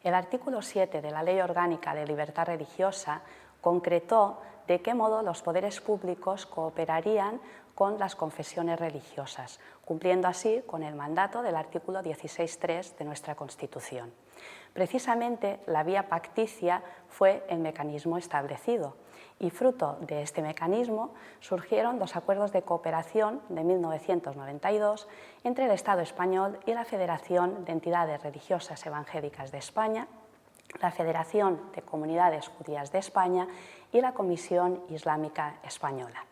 El artículo 7 de la Ley Orgánica de Libertad Religiosa concretó de qué modo los poderes públicos cooperarían con las confesiones religiosas, cumpliendo así con el mandato del artículo 16.3 de nuestra Constitución. Precisamente la vía pacticia fue el mecanismo establecido y fruto de este mecanismo surgieron los acuerdos de cooperación de 1992 entre el Estado español y la Federación de Entidades Religiosas Evangélicas de España, la Federación de Comunidades Judías de España y la Comisión Islámica Española.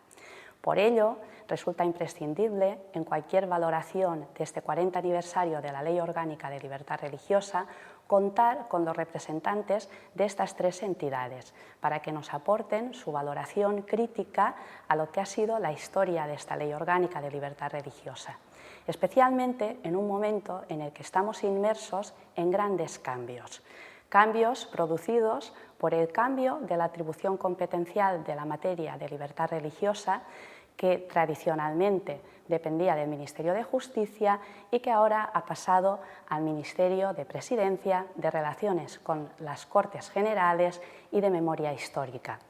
Por ello, resulta imprescindible, en cualquier valoración de este 40 aniversario de la Ley Orgánica de Libertad Religiosa, contar con los representantes de estas tres entidades para que nos aporten su valoración crítica a lo que ha sido la historia de esta Ley Orgánica de Libertad Religiosa, especialmente en un momento en el que estamos inmersos en grandes cambios producidos por el cambio de la atribución competencial de la materia de libertad religiosa, que tradicionalmente dependía del Ministerio de Justicia y que ahora ha pasado al Ministerio de Presidencia, de Relaciones con las Cortes Generales y de Memoria Histórica.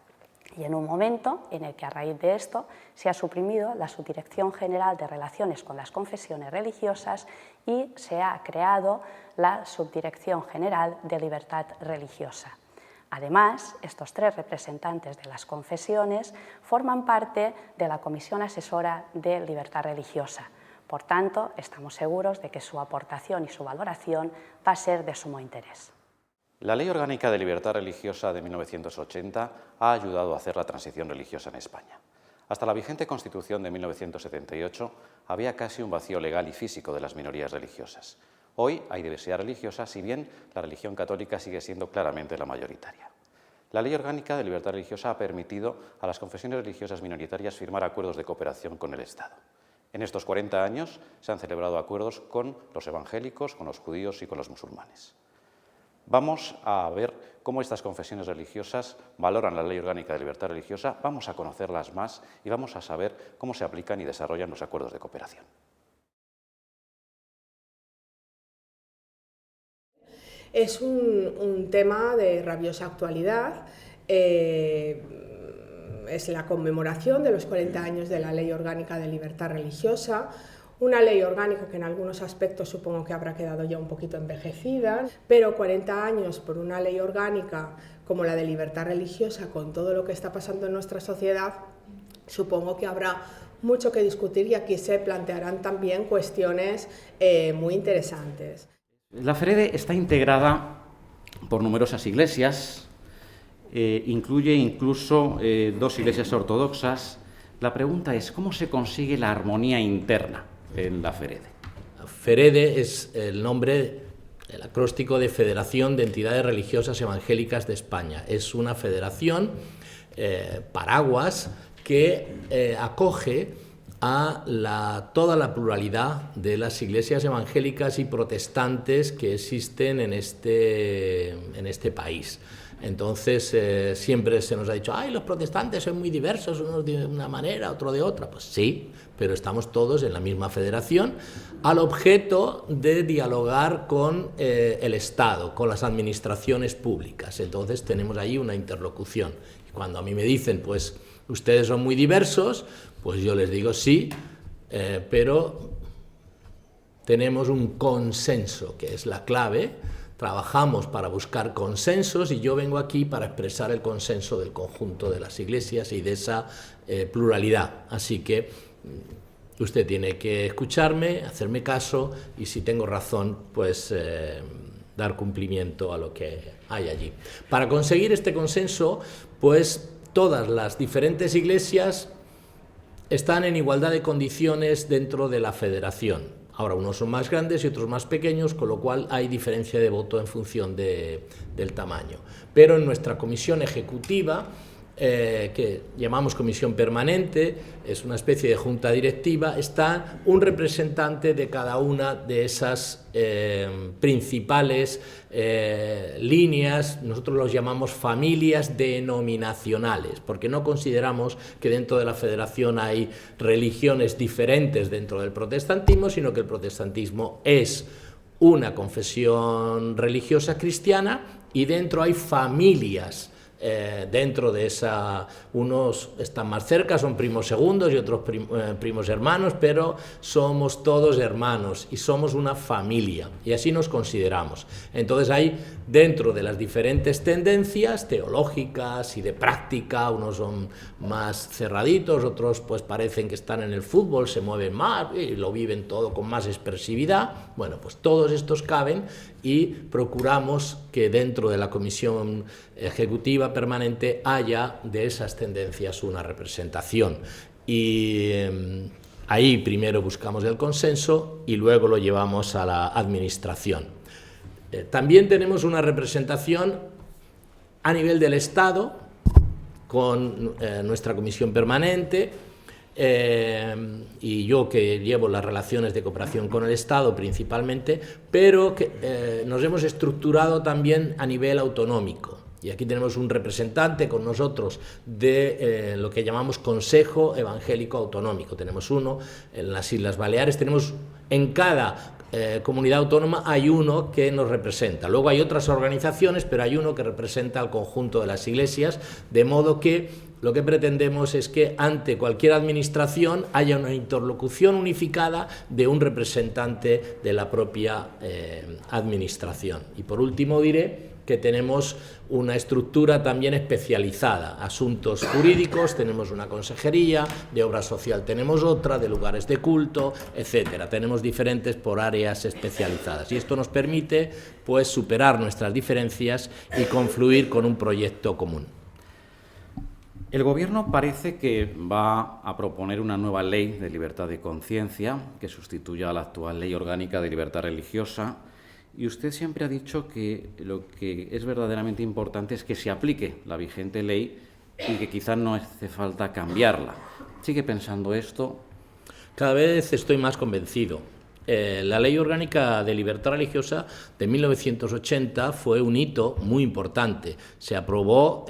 Y en un momento en el que a raíz de esto se ha suprimido la Subdirección General de Relaciones con las Confesiones Religiosas y se ha creado la Subdirección General de Libertad Religiosa. Además, estos tres representantes de las confesiones forman parte de la Comisión Asesora de Libertad Religiosa. Por tanto, estamos seguros de que su aportación y su valoración va a ser de sumo interés. La Ley Orgánica de Libertad Religiosa de 1980 ha ayudado a hacer la transición religiosa en España. Hasta la vigente Constitución de 1978 había casi un vacío legal y físico de las minorías religiosas. Hoy hay diversidad religiosa, si bien la religión católica sigue siendo claramente la mayoritaria. La Ley Orgánica de Libertad Religiosa ha permitido a las confesiones religiosas minoritarias firmar acuerdos de cooperación con el Estado. En estos 40 años se han celebrado acuerdos con los evangélicos, con los judíos y con los musulmanes. Vamos a ver cómo estas confesiones religiosas valoran la Ley Orgánica de Libertad Religiosa, vamos a conocerlas más y vamos a saber cómo se aplican y desarrollan los acuerdos de cooperación. Es un tema de rabiosa actualidad, es la conmemoración de los 40 años de la Ley Orgánica de Libertad Religiosa, una ley orgánica que en algunos aspectos supongo que habrá quedado ya un poquito envejecida, pero 40 años por una ley orgánica como la de libertad religiosa, con todo lo que está pasando en nuestra sociedad, supongo que habrá mucho que discutir y aquí se plantearán también cuestiones muy interesantes. La FEREDE está integrada por numerosas iglesias, incluye incluso 2 iglesias ortodoxas. La pregunta es, ¿cómo se consigue la armonía interna en la FEREDE? FEREDE es el nombre, el acróstico de Federación de Entidades Religiosas Evangélicas de España. Es una federación paraguas que acoge a toda la pluralidad de las iglesias evangélicas y protestantes que existen en este país. Entonces, siempre se nos ha dicho, ¡ay, los protestantes son muy diversos, unos de una manera, otros de otra! Pues sí, pero estamos todos en la misma federación, al objeto de dialogar con el Estado, con las administraciones públicas. Entonces, tenemos ahí una interlocución. Y cuando a mí me dicen, pues, ustedes son muy diversos, pues yo les digo sí, pero tenemos un consenso, que es la clave. Trabajamos para buscar consensos y yo vengo aquí para expresar el consenso del conjunto de las iglesias y de esa pluralidad. Así que usted tiene que escucharme, hacerme caso y si tengo razón, pues dar cumplimiento a lo que hay allí. Para conseguir este consenso, pues todas las diferentes iglesias están en igualdad de condiciones dentro de la federación. Ahora, unos son más grandes y otros más pequeños, con lo cual hay diferencia de voto en función del tamaño. Pero en nuestra comisión ejecutiva, que llamamos comisión permanente, es una especie de junta directiva, está un representante de cada una de esas principales líneas. Nosotros los llamamos familias denominacionales, porque no consideramos que dentro de la federación hay religiones diferentes dentro del protestantismo, sino que el protestantismo es una confesión religiosa cristiana y dentro hay familias. Dentro de esa, unos están más cerca, son primos segundos y otros primos hermanos, pero somos todos hermanos y somos una familia y así nos consideramos. Entonces hay dentro de las diferentes tendencias teológicas y de práctica, unos son más cerraditos, otros pues parecen que están en el fútbol, se mueven más y lo viven todo con más expresividad. Bueno, pues todos estos caben y procuramos que dentro de la Comisión Ejecutiva Permanente haya de esas tendencias una representación. Y ahí primero buscamos el consenso y luego lo llevamos a la Administración. También tenemos una representación a nivel del Estado con nuestra Comisión Permanente, y yo que llevo las relaciones de cooperación con el Estado principalmente, pero que nos hemos estructurado también a nivel autonómico. Y aquí tenemos un representante con nosotros de lo que llamamos Consejo Evangélico Autonómico. Tenemos uno en las Islas Baleares, tenemos en cada comunidad autónoma hay uno que nos representa. Luego hay otras organizaciones, pero hay uno que representa al conjunto de las iglesias, de modo que lo que pretendemos es que ante cualquier administración haya una interlocución unificada de un representante de la propia administración. Y por último diré que tenemos una estructura también especializada, asuntos jurídicos, tenemos una consejería, de obra social tenemos otra, de lugares de culto, etcétera. Tenemos diferentes por áreas especializadas y esto nos permite pues superar nuestras diferencias y confluir con un proyecto común. El Gobierno parece que va a proponer una nueva ley de libertad de conciencia que sustituya a la actual Ley Orgánica de Libertad Religiosa. Y usted siempre ha dicho que lo que es verdaderamente importante es que se aplique la vigente ley y que quizás no hace falta cambiarla. ¿Sigue pensando esto? Cada vez estoy más convencido. La Ley Orgánica de Libertad Religiosa de 1980 fue un hito muy importante. Se aprobó,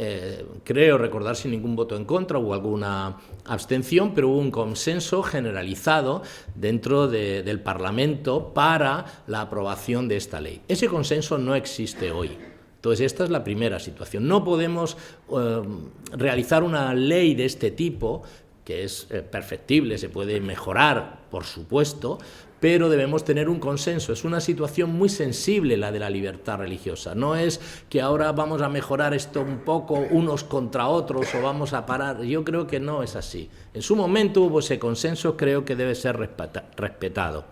creo recordar, sin ningún voto en contra, hubo alguna abstención, pero hubo un consenso generalizado dentro del Parlamento para la aprobación de esta ley. Ese consenso no existe hoy. Entonces, esta es la primera situación. No podemos realizar una ley de este tipo, que es perfectible, se puede mejorar, por supuesto, pero debemos tener un consenso. Es una situación muy sensible la de la libertad religiosa. No es que ahora vamos a mejorar esto un poco unos contra otros o vamos a parar. Yo creo que no es así. En su momento hubo ese consenso, creo que debe ser respetado.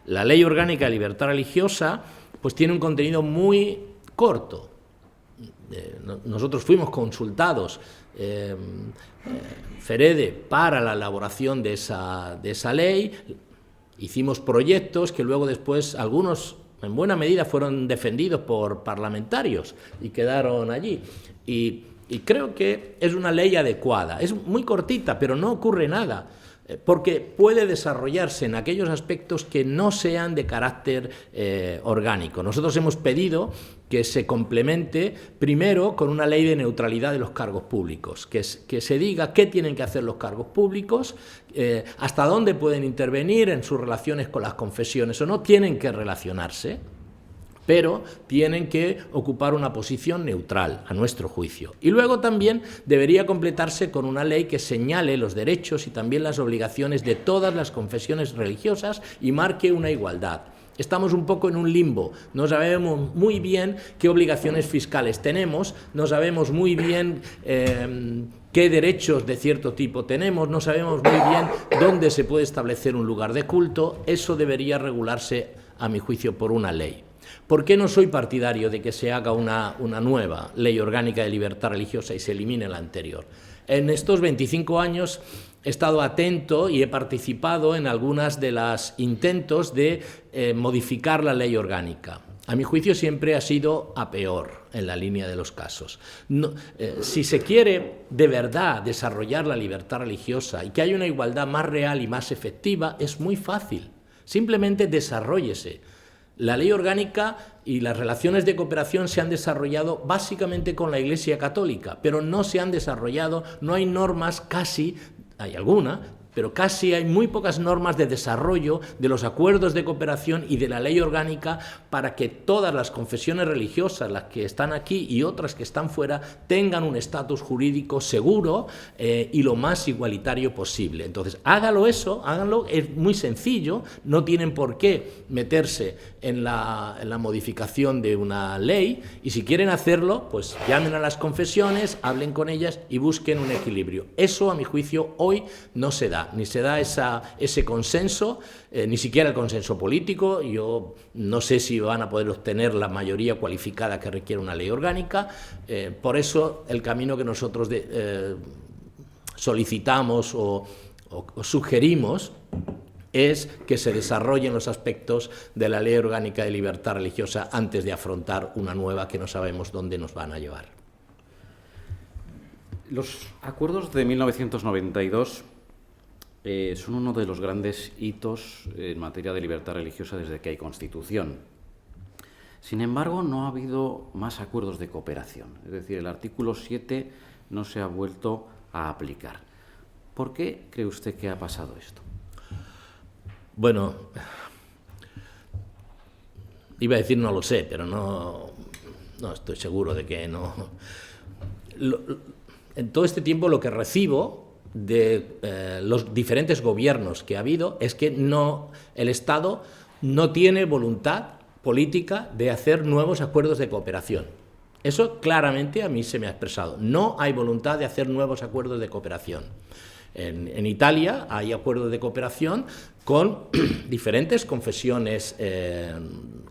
La Ley Orgánica de Libertad Religiosa pues tiene un contenido muy corto. Nosotros fuimos consultados, FEREDE, para la elaboración de esa ley. Hicimos proyectos que luego después algunos en buena medida fueron defendidos por parlamentarios y quedaron allí. Y creo que es una ley adecuada. Es muy cortita, pero no ocurre nada, porque puede desarrollarse en aquellos aspectos que no sean de carácter orgánico. Nosotros hemos pedido que se complemente primero con una ley de neutralidad de los cargos públicos, que se diga qué tienen que hacer los cargos públicos, hasta dónde pueden intervenir en sus relaciones con las confesiones o no, tienen que relacionarse, pero tienen que ocupar una posición neutral, a nuestro juicio. Y luego también debería completarse con una ley que señale los derechos y también las obligaciones de todas las confesiones religiosas y marque una igualdad. Estamos un poco en un limbo, no sabemos muy bien qué obligaciones fiscales tenemos, no sabemos muy bien qué derechos de cierto tipo tenemos, no sabemos muy bien dónde se puede establecer un lugar de culto. Eso debería regularse, a mi juicio, por una ley. ¿Por qué no soy partidario de que se haga una nueva Ley Orgánica de Libertad Religiosa y se elimine la anterior? En estos 25 años he estado atento y he participado en algunas de los intentos de modificar la ley orgánica. A mi juicio siempre ha sido a peor en la línea de los casos. No, si se quiere de verdad desarrollar la libertad religiosa y que haya una igualdad más real y más efectiva, es muy fácil. Simplemente desarróllese. La ley orgánica y las relaciones de cooperación se han desarrollado básicamente con la Iglesia Católica, pero no se han desarrollado, no hay normas casi, hay alguna, pero casi hay muy pocas normas de desarrollo de los acuerdos de cooperación y de la ley orgánica para que todas las confesiones religiosas, las que están aquí y otras que están fuera, tengan un estatus jurídico seguro y lo más igualitario posible. Entonces, háganlo, es muy sencillo, no tienen por qué meterse en la modificación de una ley, y si quieren hacerlo, pues llamen a las confesiones, hablen con ellas y busquen un equilibrio. Eso, a mi juicio, hoy no se da, ni se da ese consenso, ni siquiera el consenso político. Yo no sé si van a poder obtener la mayoría cualificada que requiere una ley orgánica. Por eso el camino que nosotros solicitamos o sugerimos es que se desarrollen los aspectos de la Ley Orgánica de Libertad Religiosa antes de afrontar una nueva que no sabemos dónde nos van a llevar. Los acuerdos de 1992 son uno de los grandes hitos en materia de libertad religiosa desde que hay Constitución. Sin embargo, no ha habido más acuerdos de cooperación. Es decir, el artículo 7 no se ha vuelto a aplicar. ¿Por qué cree usted que ha pasado esto? Bueno, iba a decir no lo sé, pero no estoy seguro de que no. En todo este tiempo lo que recibo de los diferentes gobiernos que ha habido es que el Estado no tiene voluntad política de hacer nuevos acuerdos de cooperación. Eso claramente a mí se me ha expresado. No hay voluntad de hacer nuevos acuerdos de cooperación. En Italia hay acuerdos de cooperación con diferentes confesiones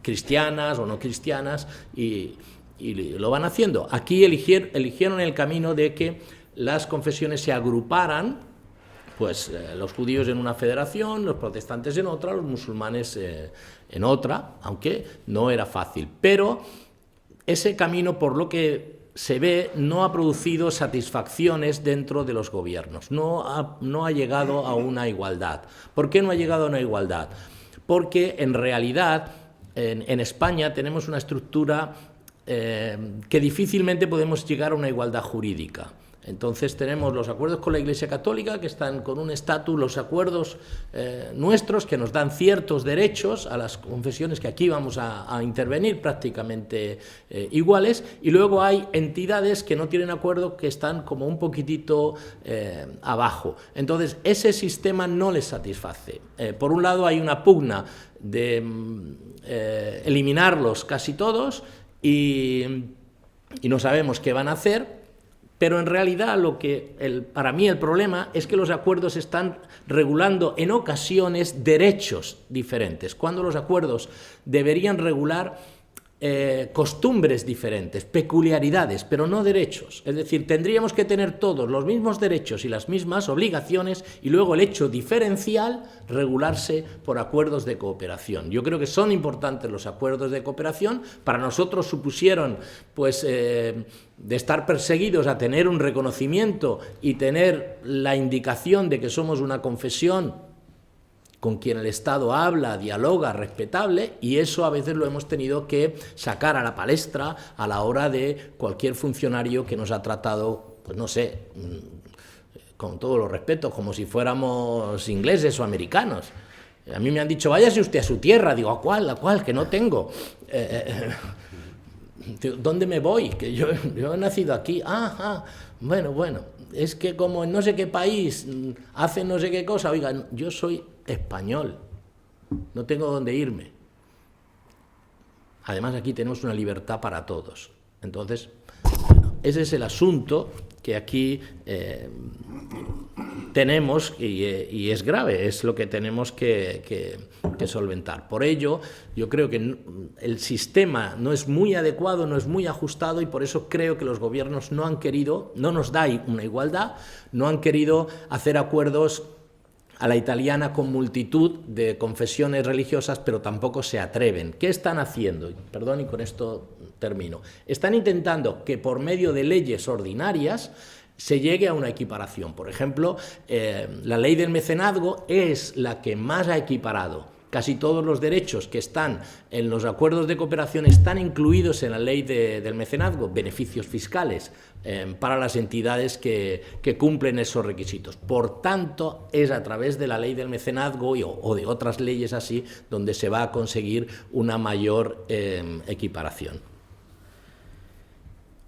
cristianas o no cristianas y lo van haciendo. Aquí eligieron el camino de que las confesiones se agruparan, pues los judíos en una federación, los protestantes en otra, los musulmanes en otra, aunque no era fácil. Pero ese camino, por lo que se ve, no ha producido satisfacciones dentro de los gobiernos, no ha llegado a una igualdad. ¿Por qué no ha llegado a una igualdad? Porque en realidad en España tenemos una estructura que difícilmente podemos llegar a una igualdad jurídica. Entonces tenemos los acuerdos con la Iglesia Católica que están con un estatus, los acuerdos nuestros que nos dan ciertos derechos a las confesiones que aquí vamos a intervenir prácticamente iguales, y luego hay entidades que no tienen acuerdo que están como un poquitito abajo. Entonces ese sistema no les satisface. Por un lado hay una pugna de eliminarlos casi todos y no sabemos qué van a hacer. Pero en realidad para mí el problema es que los acuerdos están regulando en ocasiones derechos diferentes, cuando los acuerdos deberían regular costumbres diferentes, peculiaridades, pero no derechos. Es decir, tendríamos que tener todos los mismos derechos y las mismas obligaciones y luego el hecho diferencial regularse por acuerdos de cooperación. Yo creo que son importantes los acuerdos de cooperación. Para nosotros supusieron pues de estar perseguidos a tener un reconocimiento y tener la indicación de que somos una confesión con quien el Estado habla, dialoga, respetable, y eso a veces lo hemos tenido que sacar a la palestra a la hora de cualquier funcionario que nos ha tratado, pues no sé, con todos los respetos, como si fuéramos ingleses o americanos. A mí me han dicho, váyase usted a su tierra. Digo, ¿a cuál? Que no tengo. ¿Dónde me voy? Que yo he nacido aquí. Bueno, es que como en no sé qué país hacen no sé qué cosa, oigan, yo soy español, no tengo dónde irme. Además aquí tenemos una libertad para todos. Entonces, ese es el asunto que aquí tenemos y es grave, es lo que tenemos que solventar. Por ello, yo creo que el sistema no es muy adecuado, no es muy ajustado, y por eso creo que los gobiernos no nos da una igualdad, no han querido hacer acuerdos a la italiana con multitud de confesiones religiosas, pero tampoco se atreven. ¿Qué están haciendo? Perdón, y con esto termino. Están intentando que por medio de leyes ordinarias se llegue a una equiparación. Por ejemplo, la ley del mecenazgo es la que más ha equiparado Casi todos los derechos que están en los acuerdos de cooperación están incluidos en la ley del mecenazgo, beneficios fiscales para las entidades que cumplen esos requisitos. Por tanto, es a través de la ley del mecenazgo o de otras leyes así donde se va a conseguir una mayor equiparación.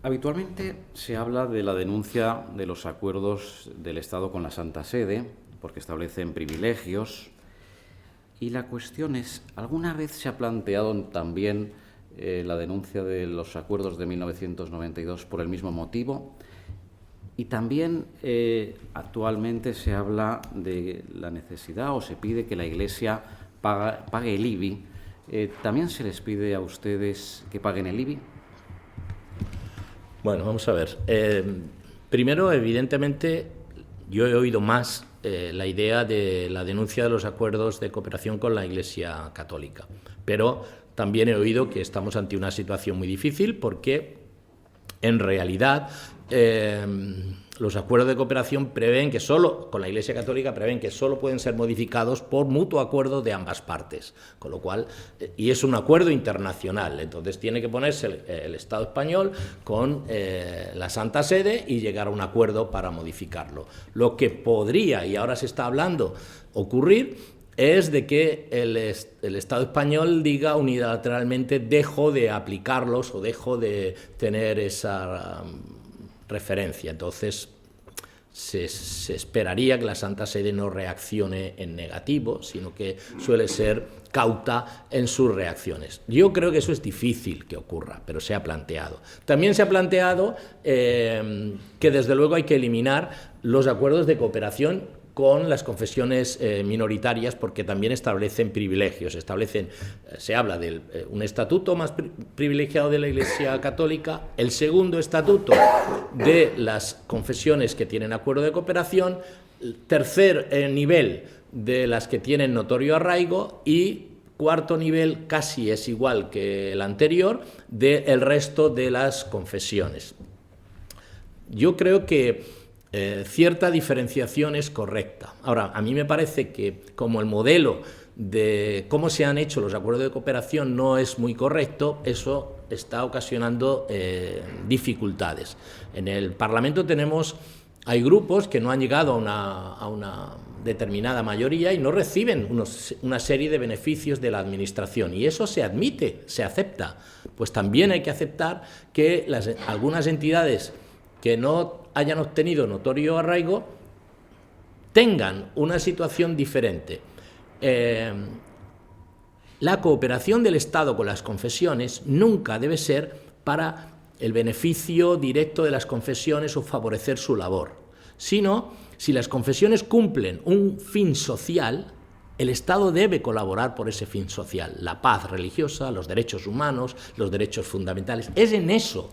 Habitualmente se habla de la denuncia de los acuerdos del Estado con la Santa Sede, porque establecen privilegios. Y la cuestión es, ¿alguna vez se ha planteado también la denuncia de los acuerdos de 1992 por el mismo motivo? Y también actualmente se habla de la necesidad o se pide que la Iglesia pague el IBI. ¿También se les pide a ustedes que paguen el IBI? Bueno, vamos a ver. Primero, evidentemente, yo he oído más la idea de la denuncia de los acuerdos de cooperación con la Iglesia Católica, pero también he oído que estamos ante una situación muy difícil porque, en realidad, los acuerdos de cooperación prevén que solo, con la Iglesia Católica, prevén que solo pueden ser modificados por mutuo acuerdo de ambas partes, con lo cual, y es un acuerdo internacional, entonces tiene que ponerse el Estado español con la Santa Sede y llegar a un acuerdo para modificarlo. Lo que podría, y ahora se está hablando, ocurrir es de que el Estado español diga unilateralmente dejo de aplicarlos o dejo de tener esa referencia. Entonces se esperaría que la Santa Sede no reaccione en negativo, sino que suele ser cauta en sus reacciones. Yo creo que eso es difícil que ocurra, pero se ha planteado. También se ha planteado que desde luego hay que eliminar los acuerdos de cooperación con las confesiones minoritarias, porque también establecen privilegios, se habla de un estatuto más privilegiado de la Iglesia Católica, el segundo estatuto de las confesiones que tienen acuerdo de cooperación, tercer nivel de las que tienen notorio arraigo y cuarto nivel, casi es igual que el anterior, del resto de las confesiones. Yo creo que cierta diferenciación es correcta. Ahora, a mí me parece que como el modelo de cómo se han hecho los acuerdos de cooperación no es muy correcto, eso está ocasionando dificultades. En el Parlamento hay grupos que no han llegado a una determinada mayoría y no reciben una serie de beneficios de la Administración, y eso se admite, se acepta. Pues también hay que aceptar que algunas entidades que no hayan obtenido notorio arraigo tengan una situación diferente. La cooperación del Estado con las confesiones nunca debe ser para el beneficio directo de las confesiones o favorecer su labor, sino si las confesiones cumplen un fin social, el Estado debe colaborar por ese fin social, la paz religiosa, los derechos humanos, los derechos fundamentales. Es en eso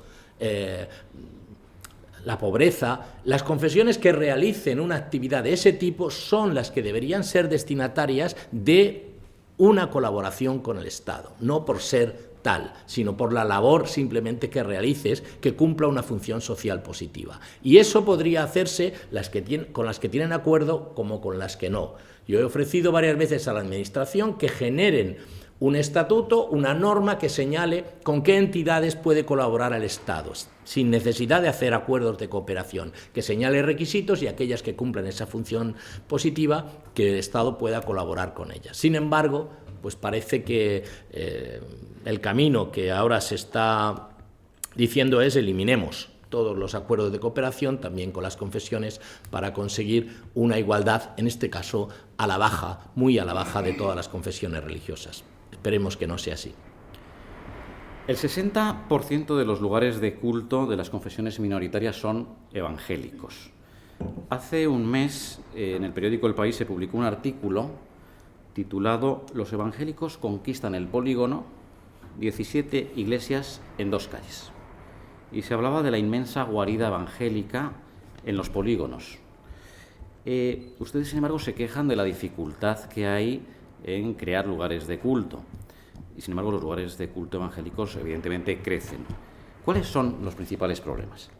la pobreza. Las confesiones que realicen una actividad de ese tipo son las que deberían ser destinatarias de una colaboración con el Estado, no por ser tal, sino por la labor simplemente que realices, que cumpla una función social positiva. Y eso podría hacerse con las que tienen acuerdo como con las que no. Yo he ofrecido varias veces a la Administración que generen un estatuto, una norma que señale con qué entidades puede colaborar el Estado, sin necesidad de hacer acuerdos de cooperación, que señale requisitos y aquellas que cumplan esa función positiva, que el Estado pueda colaborar con ellas. Sin embargo, pues parece que el camino que ahora se está diciendo es eliminemos todos los acuerdos de cooperación, también con las confesiones, para conseguir una igualdad, en este caso a la baja, muy a la baja de todas las confesiones religiosas. Esperemos que no sea así. El 60% de los lugares de culto de las confesiones minoritarias son evangélicos. Hace un mes, en el periódico El País se publicó un artículo titulado «Los evangélicos conquistan el polígono, 17 iglesias en 2 calles». Y se hablaba de la inmensa guarida evangélica en los polígonos. Ustedes, sin embargo, se quejan de la dificultad que hay en crear lugares de culto. Y, sin embargo, los lugares de culto evangélicos, evidentemente, crecen. ¿Cuáles son los principales problemas?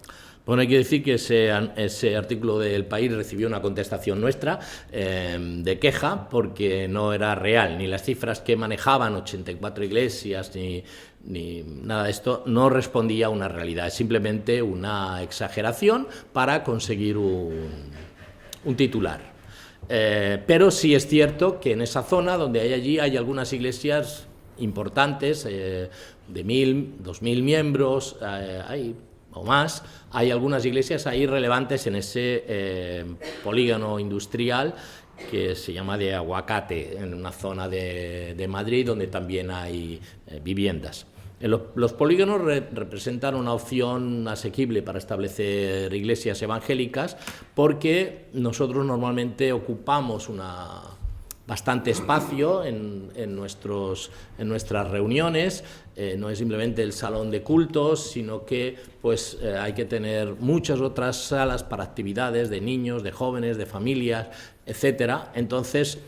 Bueno, hay que decir que ese artículo del País recibió una contestación nuestra de queja porque no era real, ni las cifras que manejaban, 84 iglesias, ni nada de esto, no respondía a una realidad, es simplemente una exageración para conseguir un titular. Pero sí es cierto que en esa zona donde hay algunas iglesias importantes, de 1.000, 2.000 miembros, o más, hay algunas iglesias ahí relevantes en ese polígono industrial que se llama de Aguacate, en una zona de Madrid donde también hay viviendas. Los polígonos representan una opción asequible para establecer iglesias evangélicas porque nosotros normalmente ocupamos bastante espacio en nuestras reuniones, no es simplemente el salón de cultos, sino que pues, hay que tener muchas otras salas para actividades de niños, de jóvenes, de familias, etcétera. Entonces,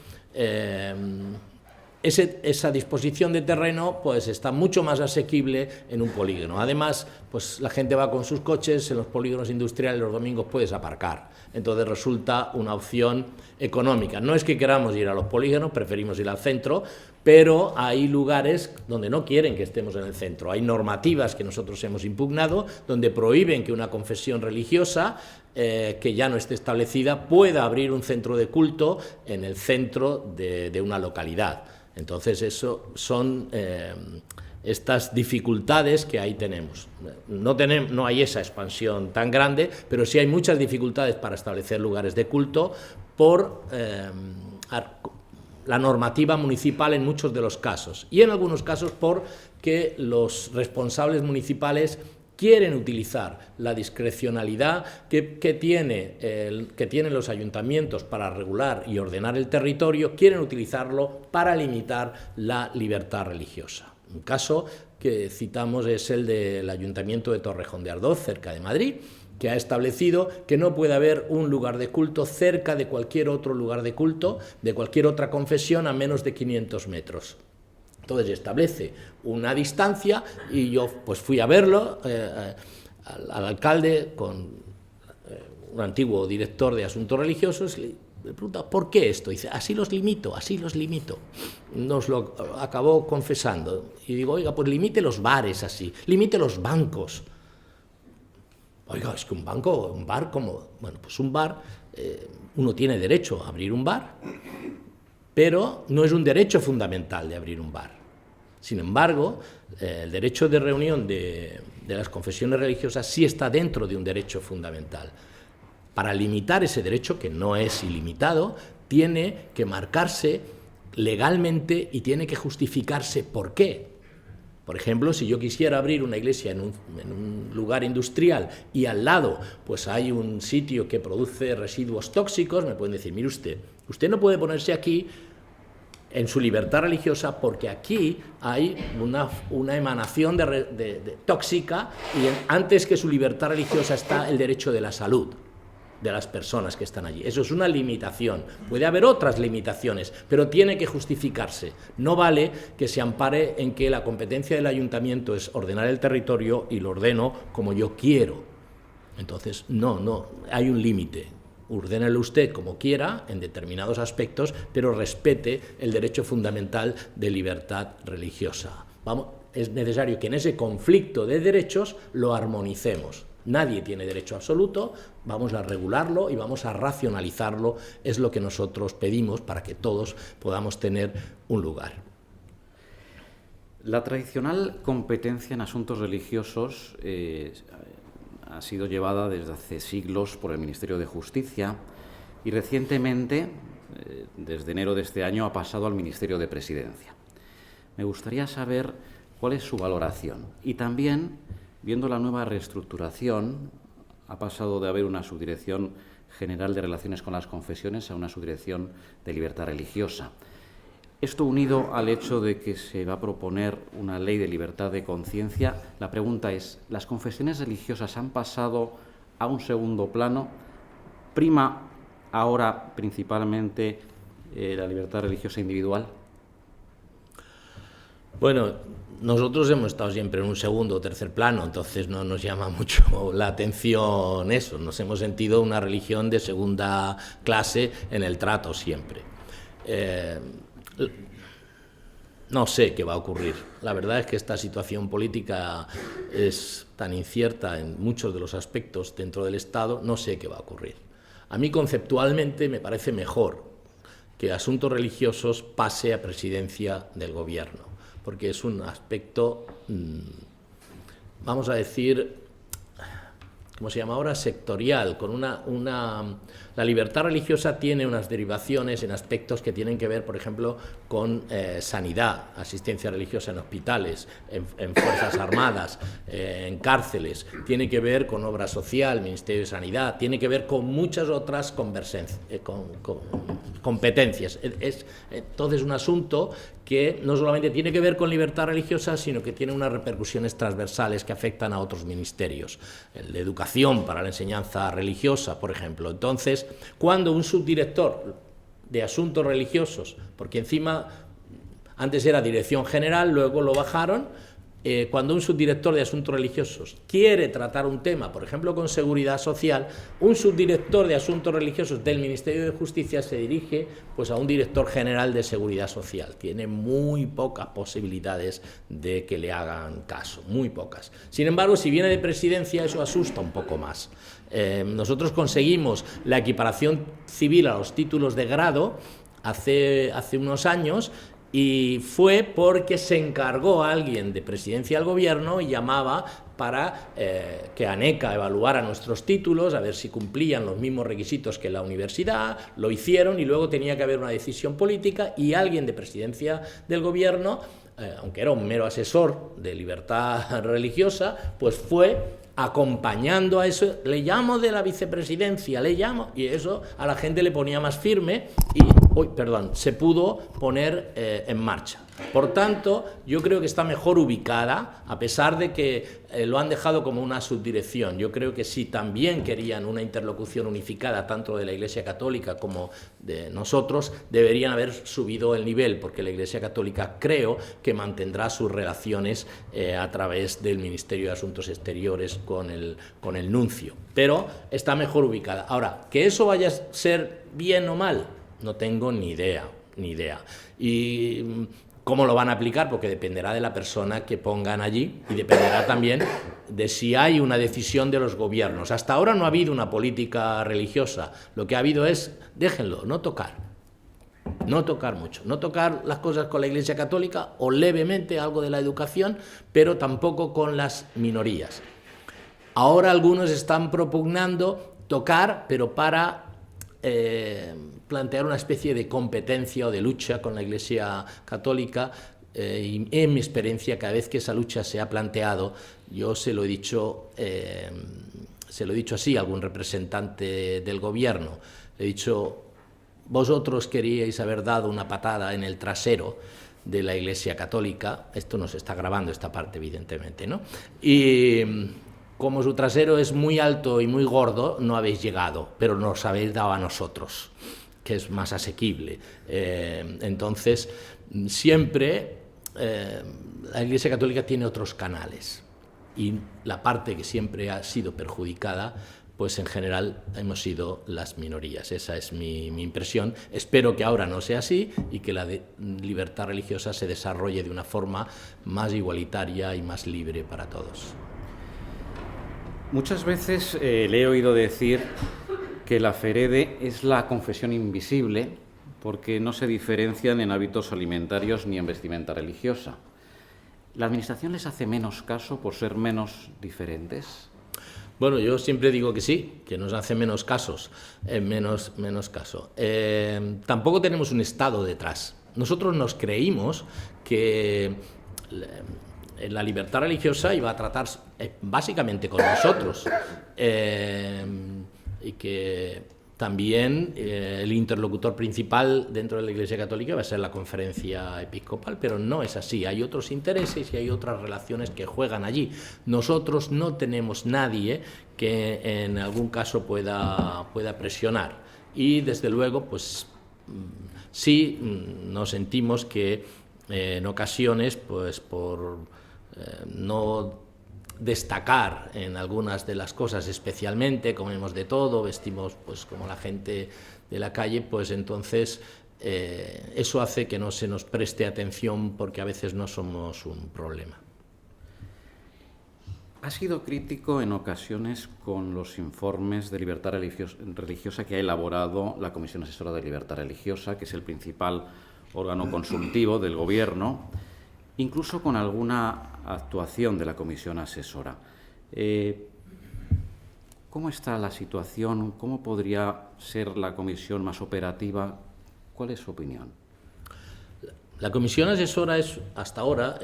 esa disposición de terreno pues, está mucho más asequible en un polígono. Además, pues, la gente va con sus coches, en los polígonos industriales los domingos puedes aparcar. Entonces resulta una opción económica. No es que queramos ir a los polígonos, preferimos ir al centro, pero hay lugares donde no quieren que estemos en el centro. Hay normativas que nosotros hemos impugnado donde prohíben que una confesión religiosa que ya no esté establecida pueda abrir un centro de culto en el centro de una localidad. Entonces, eso son estas dificultades que ahí tenemos. No hay esa expansión tan grande, pero sí hay muchas dificultades para establecer lugares de culto por la normativa municipal en muchos de los casos, y en algunos casos porque los responsables municipales quieren utilizar la discrecionalidad que tienen los ayuntamientos para regular y ordenar el territorio, quieren utilizarlo para limitar la libertad religiosa. Un caso que citamos es el del Ayuntamiento de Torrejón de Ardoz, cerca de Madrid, que ha establecido que no puede haber un lugar de culto cerca de cualquier otro lugar de culto, de cualquier otra confesión, a menos de 500 metros. Entonces establece una distancia y yo pues fui a verlo al alcalde con un antiguo director de asuntos religiosos. Le pregunta, ¿por qué esto? Dice, así los limito. Nos lo acabó confesando. Y digo, oiga, pues limite los bares así, limite los bancos. Oiga, es que un bar como... Bueno, pues un bar, uno tiene derecho a abrir un bar, pero no es un derecho fundamental de abrir un bar. Sin embargo, el derecho de reunión de las confesiones religiosas sí está dentro de un derecho fundamental. Para limitar ese derecho, que no es ilimitado, tiene que marcarse legalmente y tiene que justificarse por qué. Por ejemplo, si yo quisiera abrir una iglesia en un lugar industrial y al lado pues hay un sitio que produce residuos tóxicos, me pueden decir, mire usted no puede ponerse aquí en su libertad religiosa porque aquí hay una emanación tóxica y antes que su libertad religiosa está el derecho de la salud de las personas que están allí. Eso es una limitación. Puede haber otras limitaciones, pero tiene que justificarse. No vale que se ampare en que la competencia del ayuntamiento es ordenar el territorio y lo ordeno como yo quiero. Entonces, no, hay un límite. Ordénelo usted como quiera en determinados aspectos, pero respete el derecho fundamental de libertad religiosa. Es necesario que en ese conflicto de derechos lo armonicemos. Nadie tiene derecho absoluto, vamos a regularlo y vamos a racionalizarlo, es lo que nosotros pedimos para que todos podamos tener un lugar. La tradicional competencia en asuntos religiosos ha sido llevada desde hace siglos por el Ministerio de Justicia y recientemente, desde enero de este año, ha pasado al Ministerio de Presidencia. Me gustaría saber cuál es su valoración y también, viendo la nueva reestructuración, ha pasado de haber una Subdirección General de Relaciones con las Confesiones a una Subdirección de Libertad Religiosa. Esto unido al hecho de que se va a proponer una ley de libertad de conciencia, la pregunta es, ¿las confesiones religiosas han pasado a un segundo plano? ¿Prima ahora principalmente la libertad religiosa individual? Bueno, nosotros hemos estado siempre en un segundo o tercer plano, entonces no nos llama mucho la atención eso. Nos hemos sentido una religión de segunda clase en el trato siempre. No sé qué va a ocurrir. La verdad es que esta situación política es tan incierta en muchos de los aspectos dentro del Estado, no sé qué va a ocurrir. A mí conceptualmente me parece mejor que asuntos religiosos pase a presidencia del Gobierno, porque es un aspecto, vamos a decir, ¿cómo se llama ahora? Sectorial, con la libertad religiosa tiene unas derivaciones en aspectos que tienen que ver, por ejemplo, con sanidad, asistencia religiosa en hospitales, en Fuerzas Armadas, en cárceles, tiene que ver con obra social, Ministerio de Sanidad, tiene que ver con muchas otras competencias. Es entonces un asunto que no solamente tiene que ver con libertad religiosa, sino que tiene unas repercusiones transversales que afectan a otros ministerios. El de educación para la enseñanza religiosa, por ejemplo. Entonces, cuando un subdirector de asuntos religiosos, porque encima antes era dirección general, luego lo bajaron, cuando un subdirector de asuntos religiosos quiere tratar un tema, por ejemplo con seguridad social, un subdirector de asuntos religiosos del Ministerio de Justicia se dirige pues a un director general de seguridad social. Tiene muy pocas posibilidades de que le hagan caso, muy pocas. Sin embargo, si viene de presidencia, eso asusta un poco más. Nosotros conseguimos la equiparación civil a los títulos de grado hace unos años, y fue porque se encargó a alguien de presidencia del Gobierno y llamaba para que ANECA evaluara nuestros títulos, a ver si cumplían los mismos requisitos que la universidad. Lo hicieron y luego tenía que haber una decisión política, y alguien de presidencia del Gobierno, aunque era un mero asesor de libertad religiosa, pues fue acompañando a eso. Le llamo de la vicepresidencia, le llamo, y eso a la gente le ponía más firme y se pudo poner en marcha. Por tanto, yo creo que está mejor ubicada, a pesar de que lo han dejado como una subdirección. Yo creo que si también querían una interlocución unificada, tanto de la Iglesia Católica como de nosotros, deberían haber subido el nivel, porque la Iglesia Católica creo que mantendrá sus relaciones a través del Ministerio de Asuntos Exteriores con el nuncio. Pero está mejor ubicada. Ahora, que eso vaya a ser bien o mal, no tengo ni idea. Y ¿cómo lo van a aplicar? Porque dependerá de la persona que pongan allí, y dependerá también de si hay una decisión de los gobiernos. Hasta ahora no ha habido una política religiosa. Lo que ha habido es, déjenlo, no tocar mucho, no tocar las cosas con la Iglesia Católica, o levemente algo de la educación, pero tampoco con las minorías. Ahora algunos están propugnando tocar, pero para plantear una especie de competencia o de lucha con la Iglesia Católica, y en mi experiencia, cada vez que esa lucha se ha planteado, yo se lo he dicho así a algún representante del Gobierno. Le he dicho: vosotros queríais haber dado una patada en el trasero de la Iglesia Católica. Esto no se está grabando, esta parte, evidentemente, ¿no? Y como su trasero es muy alto y muy gordo, no habéis llegado, pero nos habéis dado a nosotros, que es más asequible. Entonces, siempre la Iglesia Católica tiene otros canales, y la parte que siempre ha sido perjudicada, pues en general hemos sido las minorías. Esa es mi impresión. Espero que ahora no sea así, y que la libertad religiosa se desarrolle de una forma más igualitaria y más libre para todos. Muchas veces le he oído decir que la FEREDE es la confesión invisible, porque no se diferencian en hábitos alimentarios ni en vestimenta religiosa. ¿La Administración les hace menos caso por ser menos diferentes? Bueno, yo siempre digo que sí, que nos hace menos caso. Tampoco tenemos un Estado detrás. Nosotros nos creímos que la libertad religiosa iba a tratar básicamente con nosotros, y que también el interlocutor principal dentro de la Iglesia Católica va a ser la Conferencia Episcopal, pero no es así. Hay otros intereses y hay otras relaciones que juegan allí. Nosotros no tenemos nadie que en algún caso pueda presionar, y desde luego pues sí nos sentimos que en ocasiones, pues por no destacar en algunas de las cosas, especialmente comemos de todo, vestimos pues como la gente de la calle, pues entonces eso hace que no se nos preste atención porque a veces no somos un problema. Ha sido crítico en ocasiones con los informes de libertad religiosa que ha elaborado la Comisión Asesora de Libertad Religiosa, que es el principal órgano consultivo del Gobierno, incluso con alguna actuación de la Comisión Asesora. ¿Cómo está la situación? ¿Cómo podría ser la comisión más operativa? ¿Cuál es su opinión? La Comisión Asesora hasta ahora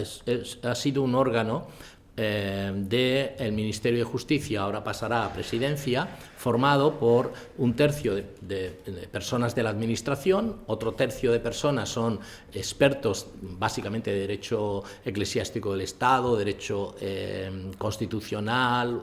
ha sido un órgano del Ministerio de Justicia, ahora pasará a Presidencia, formado por un tercio de personas de la Administración, otro tercio de personas son expertos básicamente de derecho eclesiástico del Estado, derecho constitucional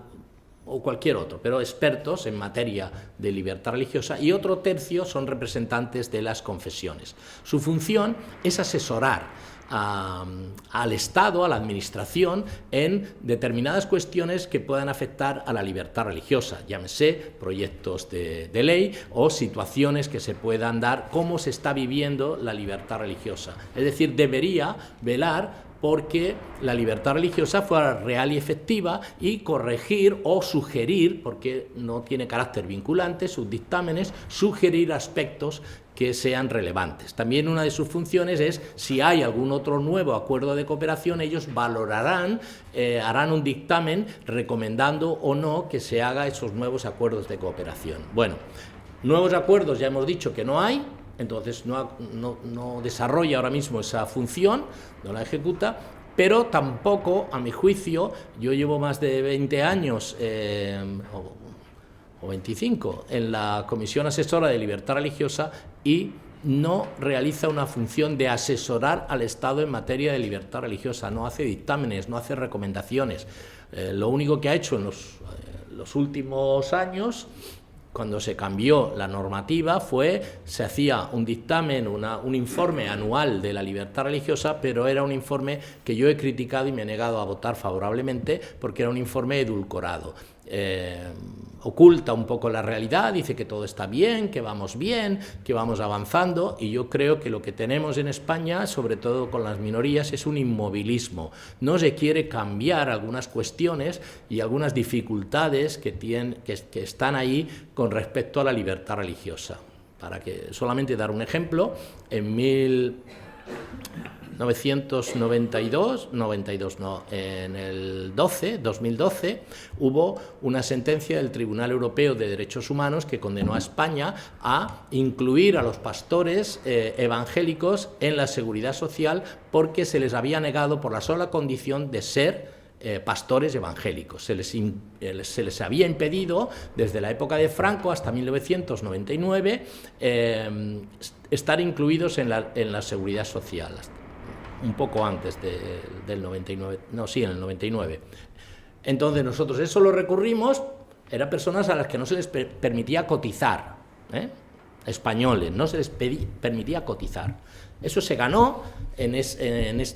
o cualquier otro, pero expertos en materia de libertad religiosa, y otro tercio son representantes de las confesiones. Su función es asesorar al Estado, a la Administración, en determinadas cuestiones que puedan afectar a la libertad religiosa, llámese proyectos de ley o situaciones que se puedan dar, cómo se está viviendo la libertad religiosa. Es decir, debería velar porque la libertad religiosa fuera real y efectiva y corregir o sugerir, porque no tiene carácter vinculante, sus dictámenes, sugerir aspectos que sean relevantes. También una de sus funciones es, si hay algún otro nuevo acuerdo de cooperación, ellos valorarán, harán un dictamen recomendando o no que se haga esos nuevos acuerdos de cooperación. Bueno, nuevos acuerdos ya hemos dicho que no hay, entonces no desarrolla ahora mismo esa función, no la ejecuta, pero tampoco, a mi juicio, yo llevo más de 20 años o 25 en la Comisión Asesora de Libertad Religiosa y no realiza una función de asesorar al Estado en materia de libertad religiosa, no hace dictámenes, no hace recomendaciones. Lo único que ha hecho en los últimos años, cuando se cambió la normativa, se hacía un dictamen, un informe anual de la libertad religiosa, pero era un informe que yo he criticado y me he negado a votar favorablemente porque era un informe edulcorado. Oculta un poco la realidad, dice que todo está bien, que vamos avanzando, y yo creo que lo que tenemos en España, sobre todo con las minorías, es un inmovilismo. No se quiere cambiar algunas cuestiones y algunas dificultades que están ahí con respecto a la libertad religiosa. Para que solamente dar un ejemplo, en 2012, hubo una sentencia del Tribunal Europeo de Derechos Humanos que condenó a España a incluir a los pastores evangélicos en la seguridad social porque se les había negado por la sola condición de ser pastores evangélicos. Se les había impedido desde la época de Franco hasta 1999 estar incluidos en la seguridad social. Un poco antes del 99, en el 99. Entonces nosotros eso lo recurrimos, eran personas a las que no se les permitía cotizar, españoles, no se les permitía cotizar. Eso se ganó,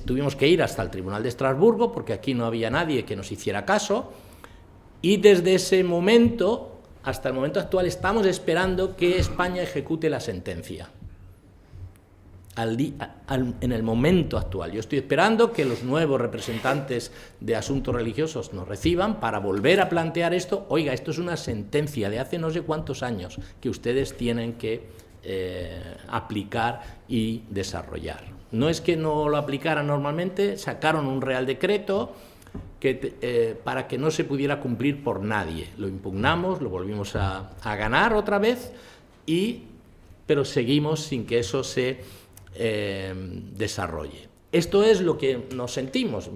tuvimos que ir hasta el Tribunal de Estrasburgo porque aquí no había nadie que nos hiciera caso, y desde ese momento hasta el momento actual estamos esperando que España ejecute la sentencia. En el momento actual. Yo estoy esperando que los nuevos representantes de asuntos religiosos nos reciban para volver a plantear esto. Oiga, esto es una sentencia de hace no sé cuántos años que ustedes tienen que aplicar y desarrollar. No es que no lo aplicaran normalmente, sacaron un Real Decreto para que no se pudiera cumplir por nadie. Lo impugnamos, lo volvimos a ganar otra vez, pero seguimos sin que eso se desarrolle. Esto es lo que nos sentimos.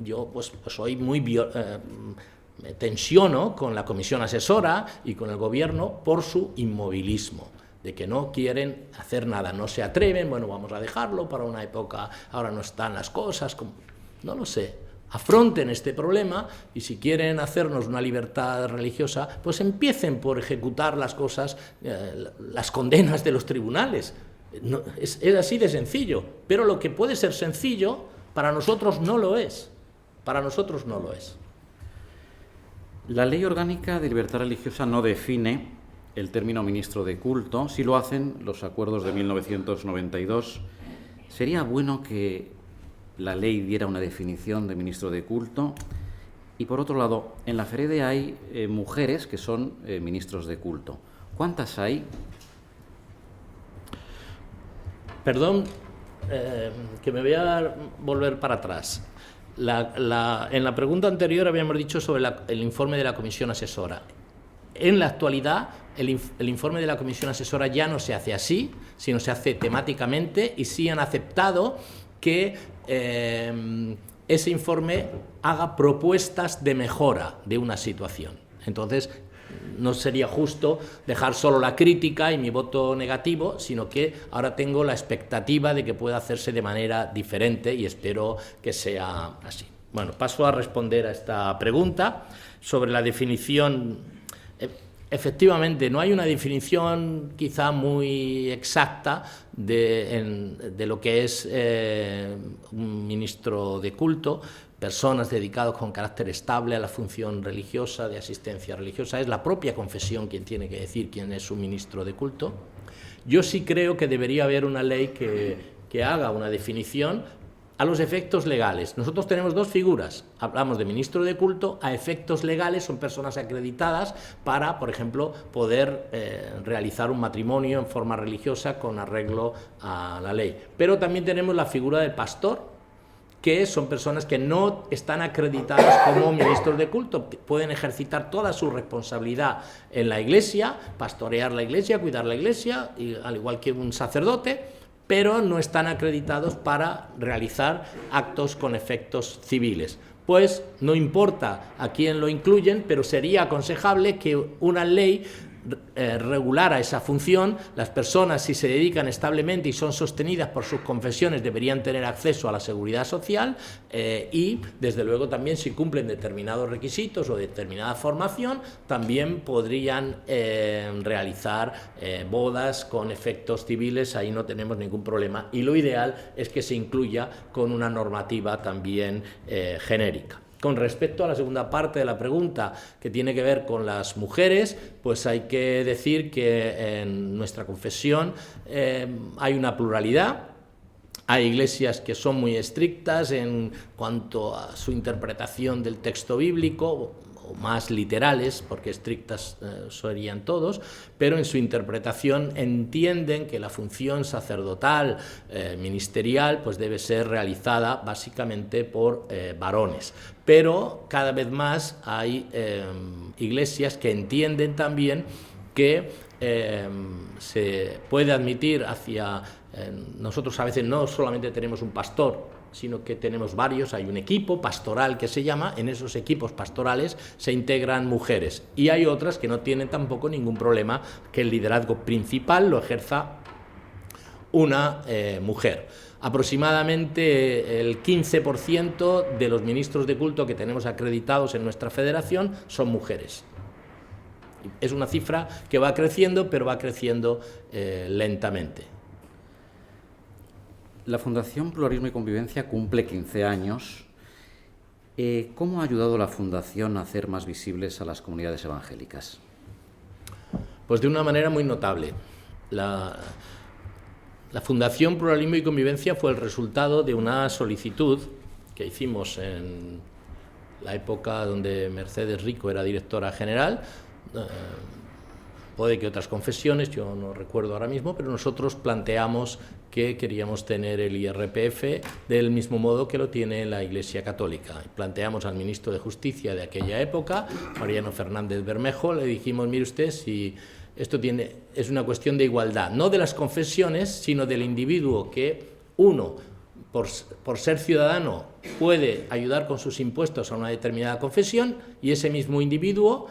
Yo pues soy muy me tensiono con la Comisión Asesora y con el Gobierno por su inmovilismo, de que no quieren hacer nada, no se atreven, bueno, vamos a dejarlo para una época, ahora no están las cosas, no lo sé. Afronten este problema y si quieren hacernos una libertad religiosa, pues empiecen por ejecutar las cosas, las condenas de los tribunales. No, es así de sencillo, pero lo que puede ser sencillo, para nosotros no lo es. Para nosotros no lo es. La Ley Orgánica de Libertad Religiosa no define el término ministro de culto, sí lo hacen los acuerdos de 1992. ¿Sería bueno que la ley diera una definición de ministro de culto? Y por otro lado, en la FEREDE hay mujeres que son ministros de culto. ¿Cuántas hay? Perdón, que me voy a volver para atrás. En la pregunta anterior habíamos dicho sobre el informe de la comisión asesora. En la actualidad, el informe de la comisión asesora ya no se hace así, sino se hace temáticamente, y sí han aceptado que ese informe haga propuestas de mejora de una situación. Entonces, no sería justo dejar solo la crítica y mi voto negativo, sino que ahora tengo la expectativa de que pueda hacerse de manera diferente y espero que sea así. Bueno, paso a responder a esta pregunta sobre la definición. Efectivamente, no hay una definición quizá muy exacta de lo que es un ministro de culto. Personas dedicadas con carácter estable a la función religiosa, de asistencia religiosa. Es la propia confesión quien tiene que decir quién es un ministro de culto. Yo sí creo que debería haber una ley que haga una definición a los efectos legales. Nosotros tenemos dos figuras. Hablamos de ministro de culto. A efectos legales son personas acreditadas para, por ejemplo, poder realizar un matrimonio en forma religiosa con arreglo a la ley. Pero también tenemos la figura del pastor, que son personas que no están acreditadas como ministros de culto. Pueden ejercitar toda su responsabilidad en la Iglesia, pastorear la Iglesia, cuidar la Iglesia, al igual que un sacerdote, pero no están acreditados para realizar actos con efectos civiles. Pues no importa a quién lo incluyen, pero sería aconsejable que una ley regulara esa función. Las personas, si se dedican establemente y son sostenidas por sus confesiones, deberían tener acceso a la seguridad social y, desde luego, también si cumplen determinados requisitos o determinada formación, también podrían realizar bodas con efectos civiles. Ahí no tenemos ningún problema, y lo ideal es que se incluya con una normativa también genérica. Con respecto a la segunda parte de la pregunta, que tiene que ver con las mujeres, pues hay que decir que en nuestra confesión hay una pluralidad. Hay iglesias que son muy estrictas en cuanto a su interpretación del texto bíblico, o más literales, porque estrictas serían todos, pero en su interpretación entienden que la función sacerdotal, ministerial, pues debe ser realizada básicamente por varones. Pero cada vez más hay iglesias que entienden también que se puede admitir hacia... nosotros a veces no solamente tenemos un pastor, sino que tenemos varios. Hay un equipo pastoral que se llama. En esos equipos pastorales se integran mujeres, y hay otras que no tienen tampoco ningún problema que el liderazgo principal lo ejerza una mujer. Aproximadamente el 15% de los ministros de culto que tenemos acreditados en nuestra federación son mujeres. Es una cifra que va creciendo, pero va creciendo lentamente. La Fundación Pluralismo y Convivencia cumple 15 años. ¿Cómo ha ayudado la Fundación a hacer más visibles a las comunidades evangélicas? Pues de una manera muy notable. La Fundación Pluralismo y Convivencia fue el resultado de una solicitud que hicimos en la época donde Mercedes Rico era directora general. Puede que otras confesiones, yo no recuerdo ahora mismo, pero nosotros planteamos que queríamos tener el IRPF del mismo modo que lo tiene la Iglesia Católica. Planteamos al ministro de Justicia de aquella época, Mariano Fernández Bermejo, le dijimos: mire usted, si esto es una cuestión de igualdad, no de las confesiones, sino del individuo, que uno, por ser ciudadano, puede ayudar con sus impuestos a una determinada confesión, y ese mismo individuo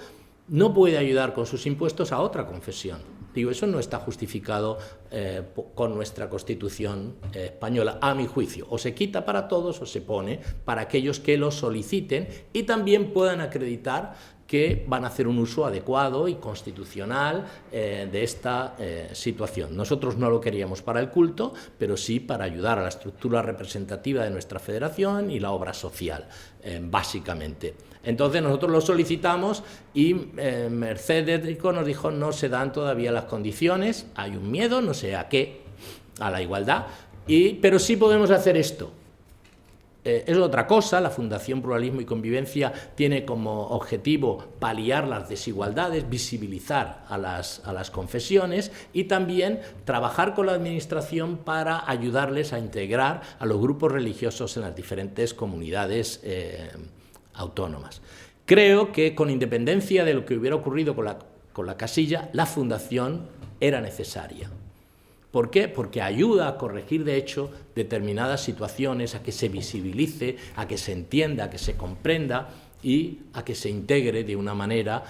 no puede ayudar con sus impuestos a otra confesión. Digo, eso no está justificado con nuestra Constitución española, a mi juicio. O se quita para todos o se pone para aquellos que lo soliciten y también puedan acreditar que van a hacer un uso adecuado y constitucional de esta situación. Nosotros no lo queríamos para el culto, pero sí para ayudar a la estructura representativa de nuestra federación y la obra social, básicamente. Entonces nosotros lo solicitamos y Mercedes nos dijo no se dan todavía las condiciones, hay un miedo, no sé a qué, a la igualdad, pero sí podemos hacer esto. Es otra cosa, la Fundación Pluralismo y Convivencia tiene como objetivo paliar las desigualdades, visibilizar a las confesiones y también trabajar con la Administración para ayudarles a integrar a los grupos religiosos en las diferentes comunidades autónomas. Creo que con independencia de lo que hubiera ocurrido con la casilla, la Fundación era necesaria. ¿Por qué? Porque ayuda a corregir, de hecho, determinadas situaciones, a que se visibilice, a que se entienda, a que se comprenda y a que se integre de una manera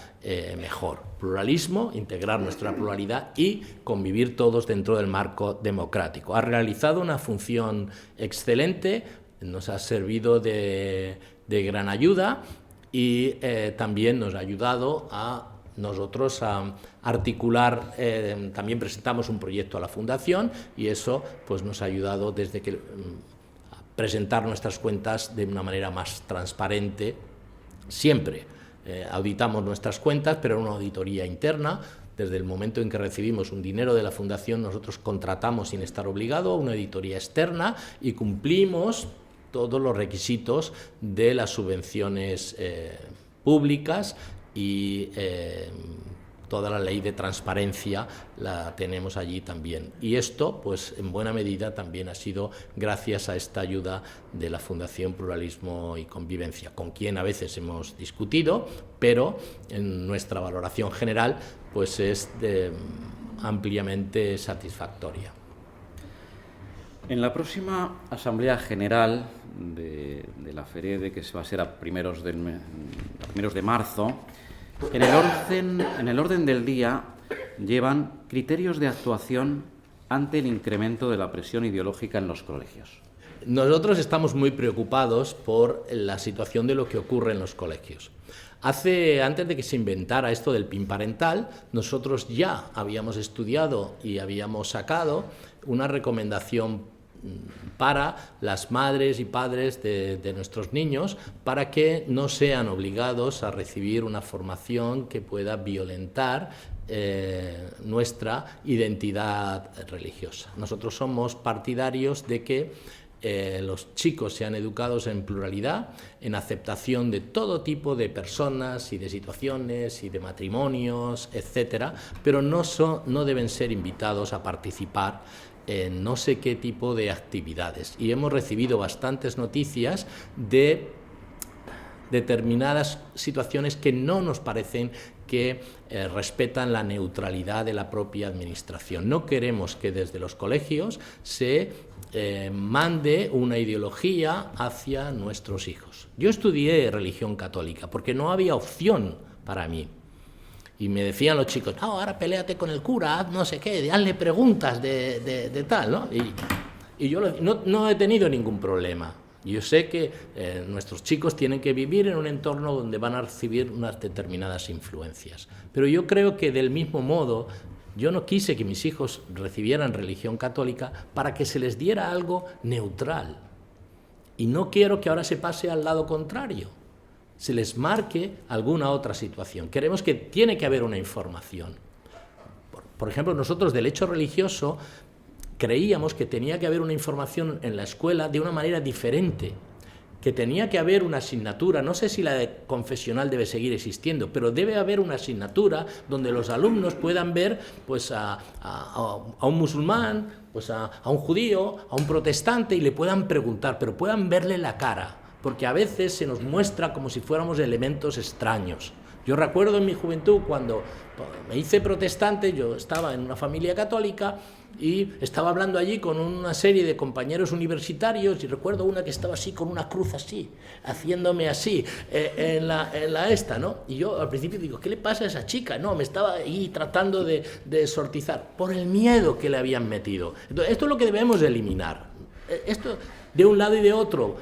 mejor. Pluralismo, integrar nuestra pluralidad y convivir todos dentro del marco democrático. Ha realizado una función excelente, nos ha servido de gran ayuda y también nos ha ayudado a nosotros a articular, también presentamos un proyecto a la Fundación y eso pues nos ha ayudado desde que a presentar nuestras cuentas de una manera más transparente. Siempre auditamos nuestras cuentas, pero en una auditoría interna. Desde el momento en que recibimos un dinero de la Fundación, nosotros contratamos sin estar obligado una auditoría externa y cumplimos todos los requisitos de las subvenciones públicas y toda la ley de transparencia la tenemos allí también. Y esto, pues en buena medida también ha sido gracias a esta ayuda de la Fundación Pluralismo y Convivencia, con quien a veces hemos discutido, pero en nuestra valoración general pues es ampliamente satisfactoria. En la próxima Asamblea General de la FEREDE, que se va a ser a primeros de marzo, en el orden del día llevan criterios de actuación ante el incremento de la presión ideológica en los colegios. Nosotros estamos muy preocupados por la situación de lo que ocurre en los colegios. Antes de que se inventara esto del PIN parental, nosotros ya habíamos estudiado y habíamos sacado una recomendación para las madres y padres de nuestros niños para que no sean obligados a recibir una formación que pueda violentar nuestra identidad religiosa. Nosotros somos partidarios de que los chicos sean educados en pluralidad, en aceptación de todo tipo de personas y de situaciones y de matrimonios, etcétera, pero no deben ser invitados a participar en no sé qué tipo de actividades. Y hemos recibido bastantes noticias de determinadas situaciones que no nos parecen que respetan la neutralidad de la propia administración. No queremos que desde los colegios se mande una ideología hacia nuestros hijos. Yo estudié religión católica porque no había opción para mí. Y me decían los chicos, no, ahora peléate con el cura, haz no sé qué, hazle preguntas de tal, ¿no? Y yo no he tenido ningún problema. Yo sé que nuestros chicos tienen que vivir en un entorno donde van a recibir unas determinadas influencias. Pero yo creo que del mismo modo, yo no quise que mis hijos recibieran religión católica para que se les diera algo neutral. Y no quiero que ahora se pase al lado contrario. Se les marque alguna otra situación. Queremos que tiene que haber una información. Por ejemplo, nosotros del hecho religioso creíamos que tenía que haber una información en la escuela de una manera diferente, que tenía que haber una asignatura, no sé si la de confesional debe seguir existiendo, pero debe haber una asignatura donde los alumnos puedan ver pues, a un musulmán, pues, a un judío, a un protestante y le puedan preguntar, pero puedan verle la cara. Porque a veces se nos muestra como si fuéramos elementos extraños. Yo recuerdo en mi juventud cuando me hice protestante, yo estaba en una familia católica y estaba hablando allí con una serie de compañeros universitarios y recuerdo una que estaba así con una cruz así, haciéndome así en la esta, ¿no? Y yo al principio digo, ¿qué le pasa a esa chica? No, me estaba ahí tratando de exorcizar por el miedo que le habían metido. Entonces, esto es lo que debemos eliminar. Esto de un lado y de otro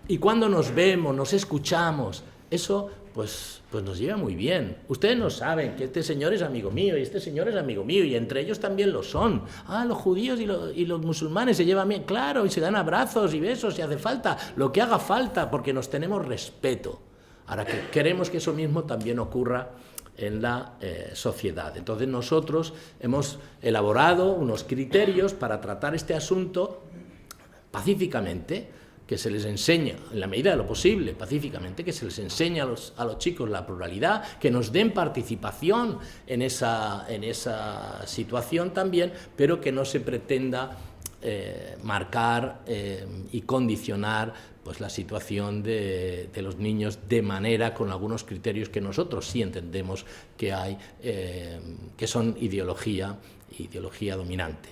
y cuando nos vemos, nos escuchamos, Eso pues nos lleva muy bien. Ustedes no saben que este señor es amigo mío y este señor es amigo mío y entre ellos también lo son. Los judíos y los musulmanes se llevan bien, claro, y se dan abrazos y besos si hace falta, lo que haga falta, porque nos tenemos respeto. Ahora que queremos que eso mismo también ocurra en la sociedad. Entonces nosotros hemos elaborado unos criterios para tratar este asunto pacíficamente, que se les enseña, en la medida de lo posible, pacíficamente, que se les enseña a los chicos la pluralidad, que nos den participación en esa situación también, pero que no se pretenda marcar y condicionar pues la situación de los niños de manera con algunos criterios que nosotros sí entendemos que hay, que son ideología dominante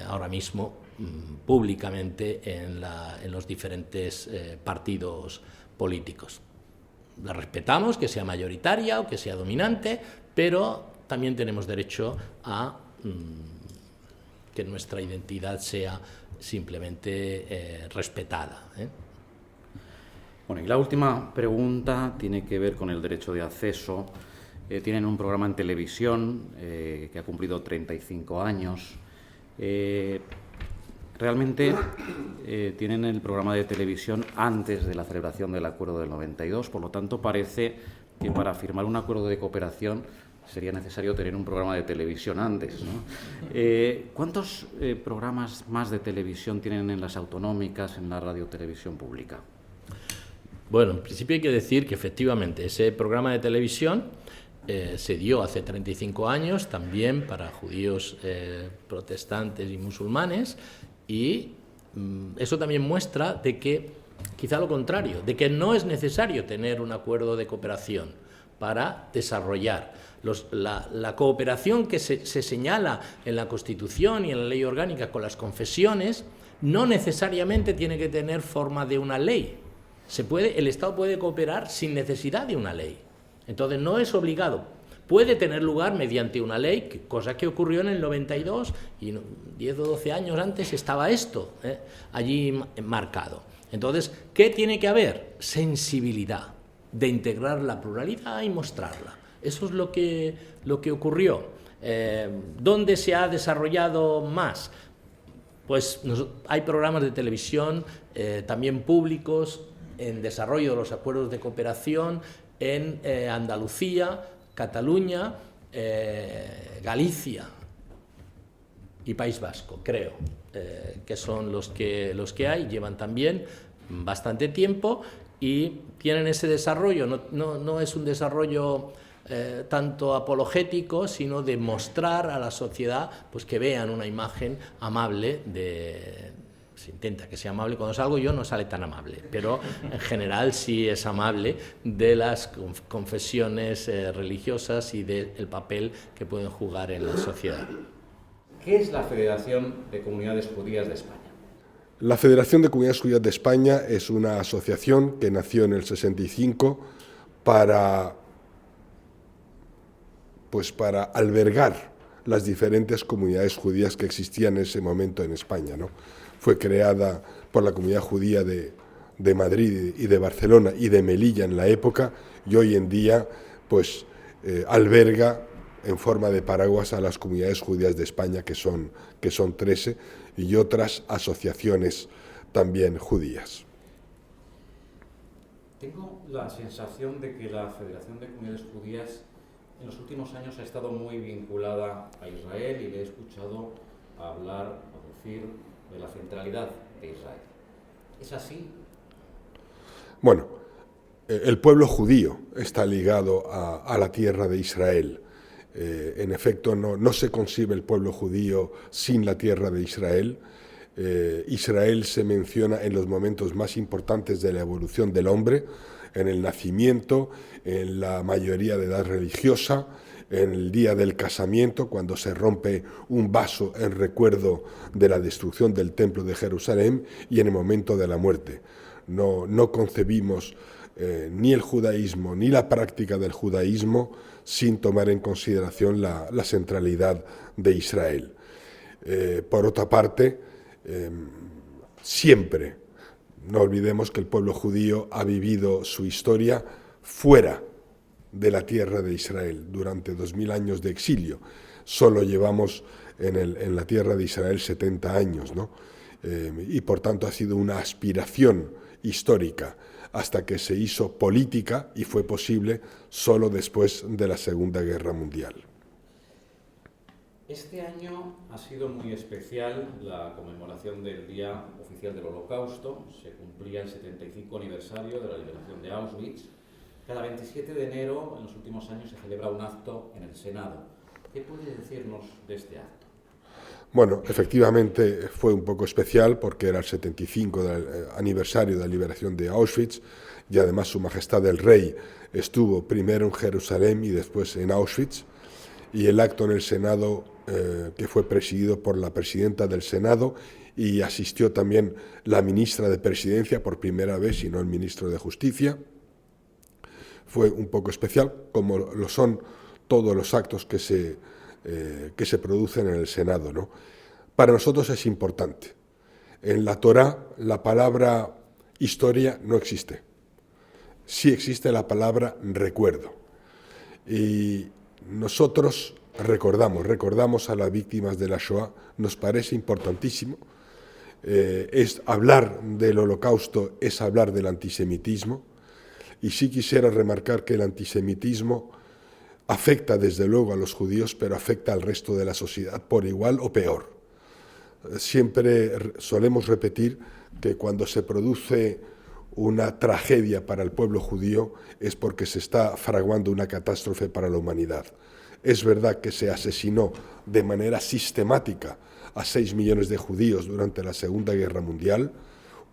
ahora mismo públicamente en los diferentes partidos políticos. La respetamos, que sea mayoritaria o que sea dominante, pero también tenemos derecho a que nuestra identidad sea simplemente respetada. Bueno, y la última pregunta tiene que ver con el derecho de acceso. Tienen un programa en televisión que ha cumplido 35 años. Realmente tienen el programa de televisión antes de la celebración del Acuerdo del 92, por lo tanto parece que para firmar un acuerdo de cooperación sería necesario tener un programa de televisión antes, ¿no? ¿Cuántos programas más de televisión tienen en las autonómicas, en la radiotelevisión pública? Bueno, en principio hay que decir que efectivamente ese programa de televisión se dio hace 35 años también para judíos protestantes y musulmanes, y eso también muestra de que, quizá lo contrario, de que no es necesario tener un acuerdo de cooperación para desarrollar. La cooperación que se señala en la Constitución y en la Ley Orgánica con las confesiones no necesariamente tiene que tener forma de una ley. El Estado puede cooperar sin necesidad de una ley. Entonces no es obligado. Puede tener lugar mediante una ley, cosa que ocurrió en el 92 y 10 o 12 años antes estaba esto allí marcado. Entonces, ¿qué tiene que haber? Sensibilidad de integrar la pluralidad y mostrarla. Eso es lo que ocurrió. ¿Dónde se ha desarrollado más? Pues hay programas de televisión también públicos en desarrollo de los acuerdos de cooperación en Andalucía, Cataluña, Galicia y País Vasco, creo, que son los que hay, llevan también bastante tiempo y tienen ese desarrollo. No es un desarrollo tanto apologético, sino de mostrar a la sociedad pues que vean una imagen amable se intenta que sea amable, cuando salgo yo no sale tan amable, pero en general sí es amable de las confesiones religiosas y del papel que pueden jugar en la sociedad. ¿Qué es la Federación de Comunidades Judías de España? La Federación de Comunidades Judías de España es una asociación que nació en el 65 para albergar las diferentes comunidades judías que existían en ese momento en España, ¿no? Fue creada por la comunidad judía de Madrid y de Barcelona y de Melilla en la época, y hoy en día pues alberga en forma de paraguas a las comunidades judías de España, que son 13, y otras asociaciones también judías. Tengo la sensación de que la Federación de Comunidades Judías en los últimos años ha estado muy vinculada a Israel y le he escuchado hablar o decir de la centralidad de Israel. ¿Es así? Bueno, el pueblo judío está ligado a la tierra de Israel. En efecto, no se concibe el pueblo judío sin la tierra de Israel. Israel se menciona en los momentos más importantes de la evolución del hombre, en el nacimiento, en la mayoría de edad religiosa, en el día del casamiento, cuando se rompe un vaso en recuerdo de la destrucción del templo de Jerusalén, y en el momento de la muerte. No concebimos ni el judaísmo ni la práctica del judaísmo sin tomar en consideración la centralidad de Israel. Por otra parte, siempre, no olvidemos que el pueblo judío ha vivido su historia fuera de la tierra de Israel durante 2000 años de exilio. Solo llevamos en la tierra de Israel 70 años, ¿no? Y por tanto ha sido una aspiración histórica hasta que se hizo política y fue posible solo después de la Segunda Guerra Mundial. Este año ha sido muy especial la conmemoración del Día Oficial del Holocausto. Se cumplía el 75 aniversario de la liberación de Auschwitz. Cada 27 de enero, en los últimos años, se celebra un acto en el Senado. ¿Qué puede decirnos de este acto? Bueno, efectivamente fue un poco especial porque era el 75 aniversario de la liberación de Auschwitz y además Su Majestad el Rey estuvo primero en Jerusalén y después en Auschwitz, y el acto en el Senado, que fue presidido por la presidenta del Senado, y asistió también la ministra de Presidencia por primera vez, y no el ministro de Justicia. Fue un poco especial, como lo son todos los actos que se producen en el Senado, ¿no? Para nosotros es importante. En la Torá la palabra historia no existe. Sí existe la palabra recuerdo. Y nosotros recordamos a las víctimas de la Shoah, nos parece importantísimo. Es hablar del Holocausto, es hablar del antisemitismo. Y sí quisiera remarcar que el antisemitismo afecta desde luego a los judíos, pero afecta al resto de la sociedad por igual o peor. Siempre solemos repetir que cuando se produce una tragedia para el pueblo judío es porque se está fraguando una catástrofe para la humanidad. Es verdad que se asesinó de manera sistemática a 6 millones de judíos durante la Segunda Guerra Mundial,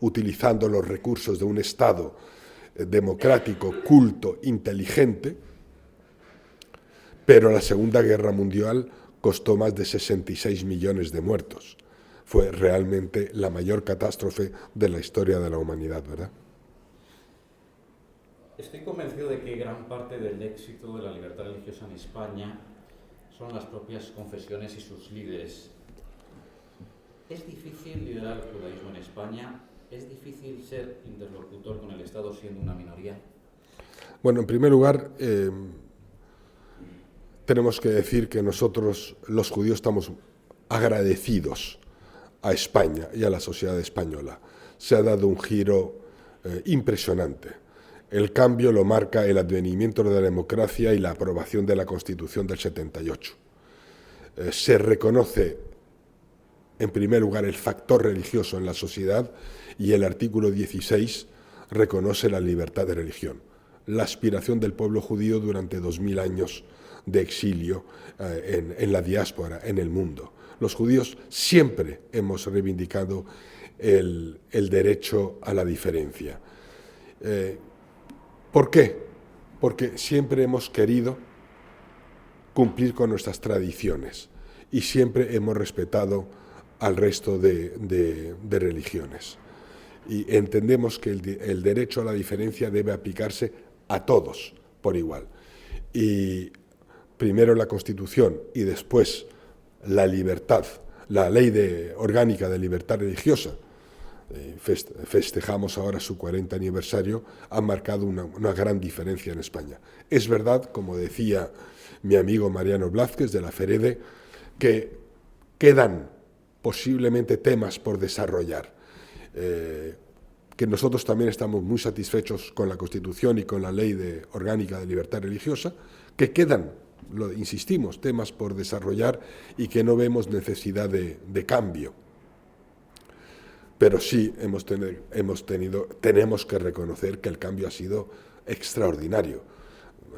utilizando los recursos de un Estado democrático, culto, inteligente, pero la Segunda Guerra Mundial costó más de 66 millones de muertos. Fue realmente la mayor catástrofe de la historia de la humanidad, ¿verdad? Estoy convencido de que gran parte del éxito de la libertad religiosa en España son las propias confesiones y sus líderes. ¿Es difícil liderar el judaísmo en España? ¿Es difícil ser interlocutor con el Estado siendo una minoría? Bueno, en primer lugar, tenemos que decir que nosotros, los judíos, estamos agradecidos a España y a la sociedad española. Se ha dado un giro impresionante. El cambio lo marca el advenimiento de la democracia y la aprobación de la Constitución del 78. Se reconoce, en primer lugar, el factor religioso en la sociedad, y el artículo 16 reconoce la libertad de religión. La aspiración del pueblo judío durante 2000 años de exilio en la diáspora, en el mundo. Los judíos siempre hemos reivindicado el derecho a la diferencia. ¿Por qué? Porque siempre hemos querido cumplir con nuestras tradiciones y siempre hemos respetado al resto de religiones. Y entendemos que el derecho a la diferencia debe aplicarse a todos por igual. Y primero la Constitución y después la libertad, la Ley Orgánica de Libertad Religiosa, festejamos ahora su 40 aniversario, han marcado una gran diferencia en España. Es verdad, como decía mi amigo Mariano Blázquez de la FEREDE, que quedan posiblemente temas por desarrollar, que nosotros también estamos muy satisfechos con la Constitución y con la Ley Orgánica de Libertad Religiosa, que quedan, insistimos, temas por desarrollar y que no vemos necesidad de cambio. Pero sí tenemos que reconocer que el cambio ha sido extraordinario.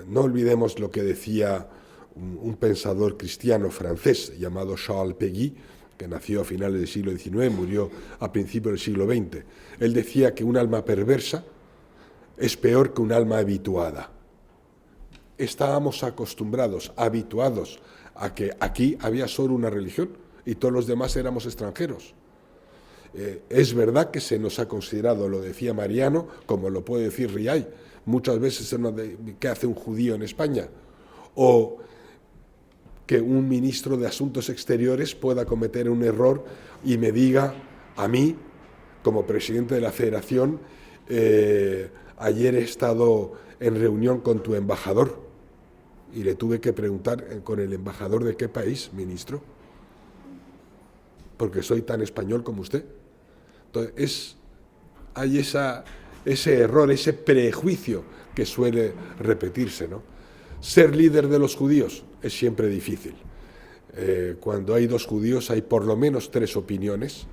No olvidemos lo que decía un pensador cristiano francés llamado Charles Péguy, que nació a finales del siglo XIX, murió a principios del siglo XX. Él decía que un alma perversa es peor que un alma habituada. Estábamos acostumbrados, habituados a que aquí había solo una religión y todos los demás éramos extranjeros. Es verdad que se nos ha considerado, lo decía Mariano, como lo puede decir Riay, muchas veces ¿qué hace un judío en España? O que un ministro de Asuntos Exteriores pueda cometer un error y me diga a mí, como presidente de la Federación, Ayer he estado en reunión con tu embajador y le tuve que preguntar con el embajador de qué país, ministro, porque soy tan español como usted. Entonces, hay ese error, ese prejuicio que suele repetirse, ¿no? Ser líder de los judíos es siempre difícil. Cuando hay dos judíos hay por lo menos tres opiniones.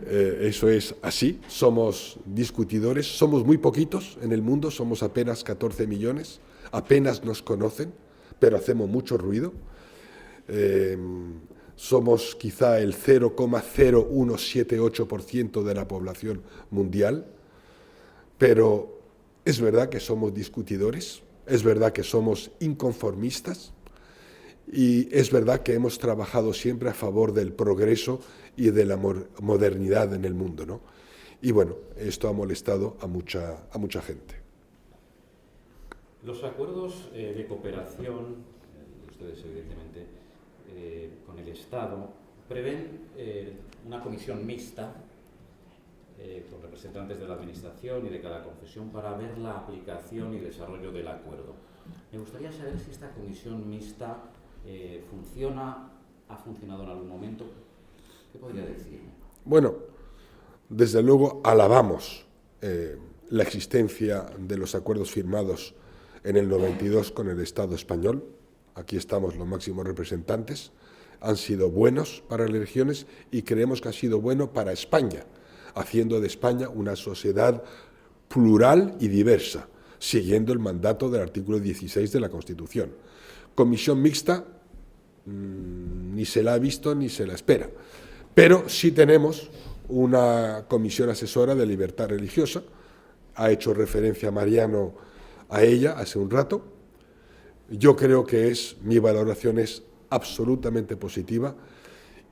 Eso es así, somos discutidores, somos muy poquitos en el mundo, somos apenas 14 millones, apenas nos conocen, pero hacemos mucho ruido. Somos quizá el 0,0178% de la población mundial, pero es verdad que somos discutidores, es verdad que somos inconformistas y es verdad que hemos trabajado siempre a favor del progreso y de la modernidad en el mundo, ¿no? Y bueno, esto ha molestado a mucha gente. Los acuerdos de cooperación, ustedes evidentemente, con el Estado, prevén una comisión mixta con representantes de la Administración y de cada confesión para ver la aplicación y desarrollo del acuerdo. Me gustaría saber si esta comisión mixta ha funcionado en algún momento. ¿Qué podría decir? Bueno, desde luego alabamos la existencia de los acuerdos firmados en el 92 con el Estado español. Aquí estamos los máximos representantes. Han sido buenos para las religiones y creemos que ha sido bueno para España, haciendo de España una sociedad plural y diversa, siguiendo el mandato del artículo 16 de la Constitución. Comisión mixta, ni se la ha visto ni se la espera. Pero sí tenemos una comisión asesora de libertad religiosa, ha hecho referencia Mariano a ella hace un rato. Yo creo que mi valoración es absolutamente positiva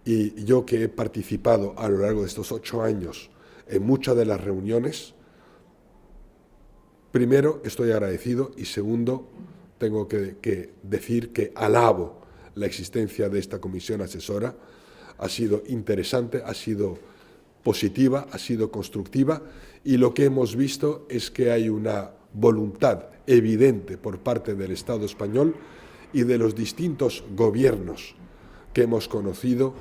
y yo que he participado a lo largo de estos 8 años en muchas de las reuniones, primero estoy agradecido y segundo tengo que decir que alabo la existencia de esta comisión asesora. Ha sido interesante, ha sido positiva, ha sido constructiva y lo que hemos visto es que hay una voluntad evidente por parte del Estado español y de los distintos gobiernos que hemos conocido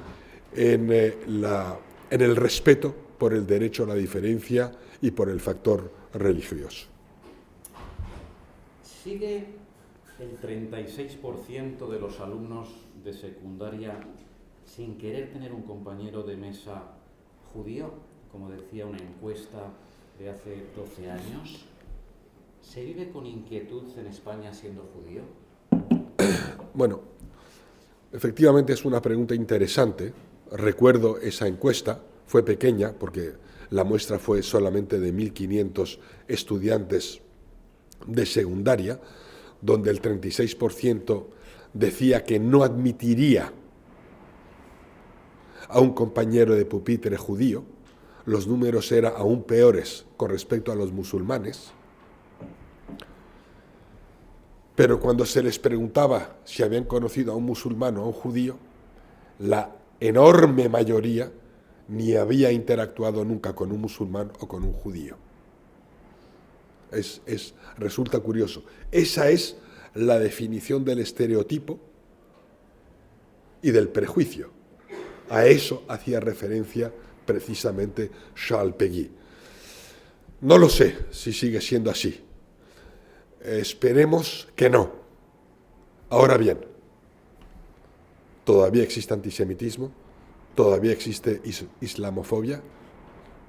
en el respeto por el derecho a la diferencia y por el factor religioso. ¿Sigue el 36% de los alumnos de secundaria sin querer tener un compañero de mesa judío, como decía una encuesta de hace 12 años? ¿Se vive con inquietud en España siendo judío? Bueno, efectivamente es una pregunta interesante. Recuerdo esa encuesta, fue pequeña porque la muestra fue solamente de 1.500 estudiantes de secundaria, donde el 36% decía que no admitiría a un compañero de pupitre judío. Los números eran aún peores con respecto a los musulmanes. Pero cuando se les preguntaba si habían conocido a un musulmán o a un judío, la enorme mayoría ni había interactuado nunca con un musulmán o con un judío. Resulta curioso. Esa es la definición del estereotipo y del prejuicio. A eso hacía referencia precisamente Charles Péguy. No lo sé si sigue siendo así. Esperemos que no. Ahora bien, todavía existe antisemitismo, todavía existe islamofobia,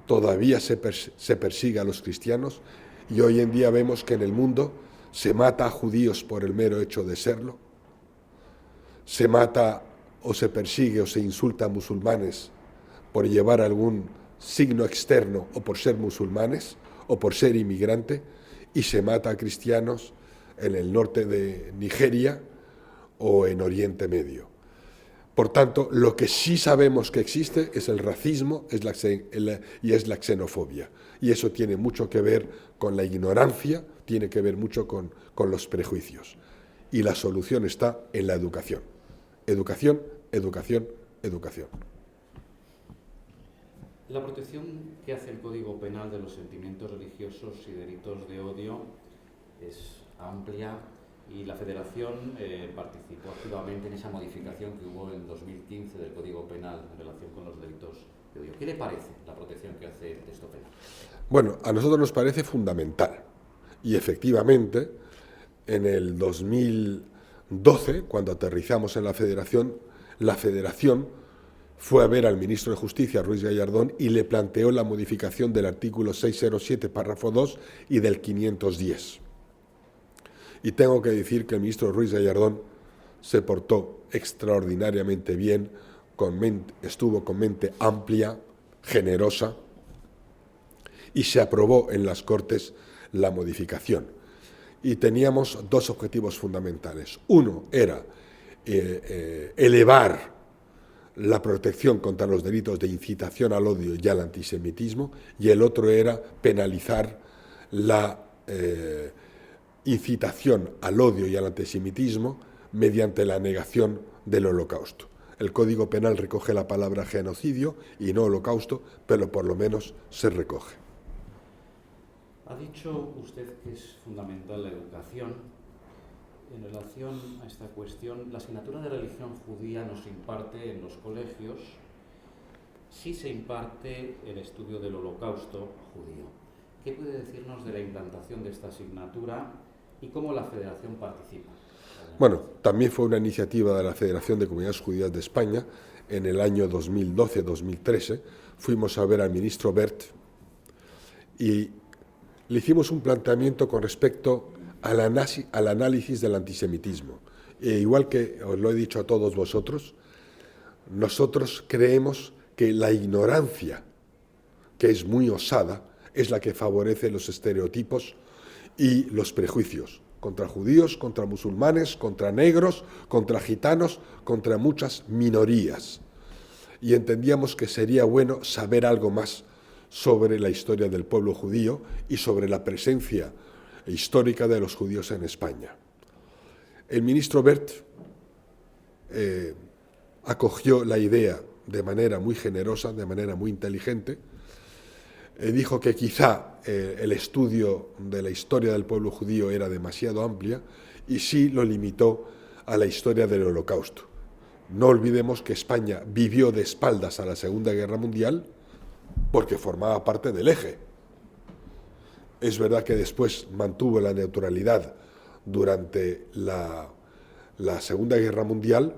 todavía se persigue a los cristianos y hoy en día vemos que en el mundo se mata a judíos por el mero hecho de serlo, se mata o se persigue o se insulta a musulmanes por llevar algún signo externo o por ser musulmanes o por ser inmigrante, y se mata a cristianos en el norte de Nigeria o en Oriente Medio. Por tanto, lo que sí sabemos que existe es el racismo y es la xenofobia. Y eso tiene mucho que ver con la ignorancia, tiene que ver mucho con los prejuicios. Y la solución está en la educación. Educación, educación, educación. La protección que hace el Código Penal de los sentimientos religiosos y delitos de odio es amplia y la Federación participó activamente en esa modificación que hubo en 2015 del Código Penal en relación con los delitos de odio. ¿Qué le parece la protección que hace el texto penal? Bueno, a nosotros nos parece fundamental y efectivamente en el 2012, cuando aterrizamos en la Federación fue a ver al ministro de Justicia, Ruiz Gallardón, y le planteó la modificación del artículo 607, párrafo 2 y del 510. Y tengo que decir que el ministro Ruiz Gallardón se portó extraordinariamente bien, estuvo con mente amplia, generosa, y se aprobó en las Cortes la modificación. Y teníamos dos objetivos fundamentales. Uno era elevar la protección contra los delitos de incitación al odio y al antisemitismo, y el otro era penalizar la incitación al odio y al antisemitismo mediante la negación del Holocausto. El Código Penal recoge la palabra genocidio y no holocausto, pero por lo menos se recoge. Ha dicho usted que es fundamental la educación. En relación a esta cuestión, la asignatura de religión judía no se imparte en los colegios, sí se imparte el estudio del Holocausto judío. ¿Qué puede decirnos de la implantación de esta asignatura y cómo la Federación participa? Bueno, también fue una iniciativa de la Federación de Comunidades Judías de España. En el año 2012-2013 fuimos a ver al ministro Wert y le hicimos un planteamiento con respecto al análisis del antisemitismo. E igual que os lo he dicho a todos vosotros, nosotros creemos que la ignorancia, que es muy osada, es la que favorece los estereotipos y los prejuicios contra judíos, contra musulmanes, contra negros, contra gitanos, contra muchas minorías. Y entendíamos que sería bueno saber algo más sobre la historia del pueblo judío y sobre la presencia histórica de los judíos en España. El ministro Wert acogió la idea de manera muy generosa, de manera muy inteligente. Dijo que quizá el estudio de la historia del pueblo judío era demasiado amplia y sí lo limitó a la historia del Holocausto. No olvidemos que España vivió de espaldas a la Segunda Guerra Mundial porque formaba parte del eje. Es verdad que después mantuvo la neutralidad durante la Segunda Guerra Mundial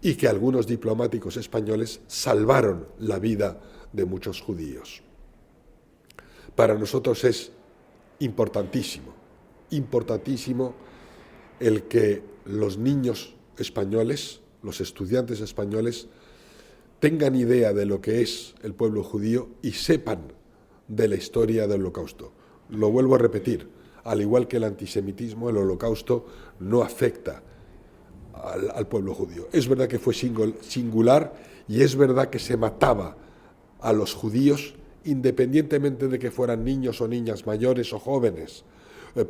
y que algunos diplomáticos españoles salvaron la vida de muchos judíos. Para nosotros es importantísimo el que los niños españoles, los estudiantes españoles, tengan idea de lo que es el pueblo judío y sepan de la historia del Holocausto. Lo vuelvo a repetir, al igual que el antisemitismo, el Holocausto no afecta al pueblo judío. Es verdad que fue singular y es verdad que se mataba a los judíos independientemente de que fueran niños o niñas mayores o jóvenes,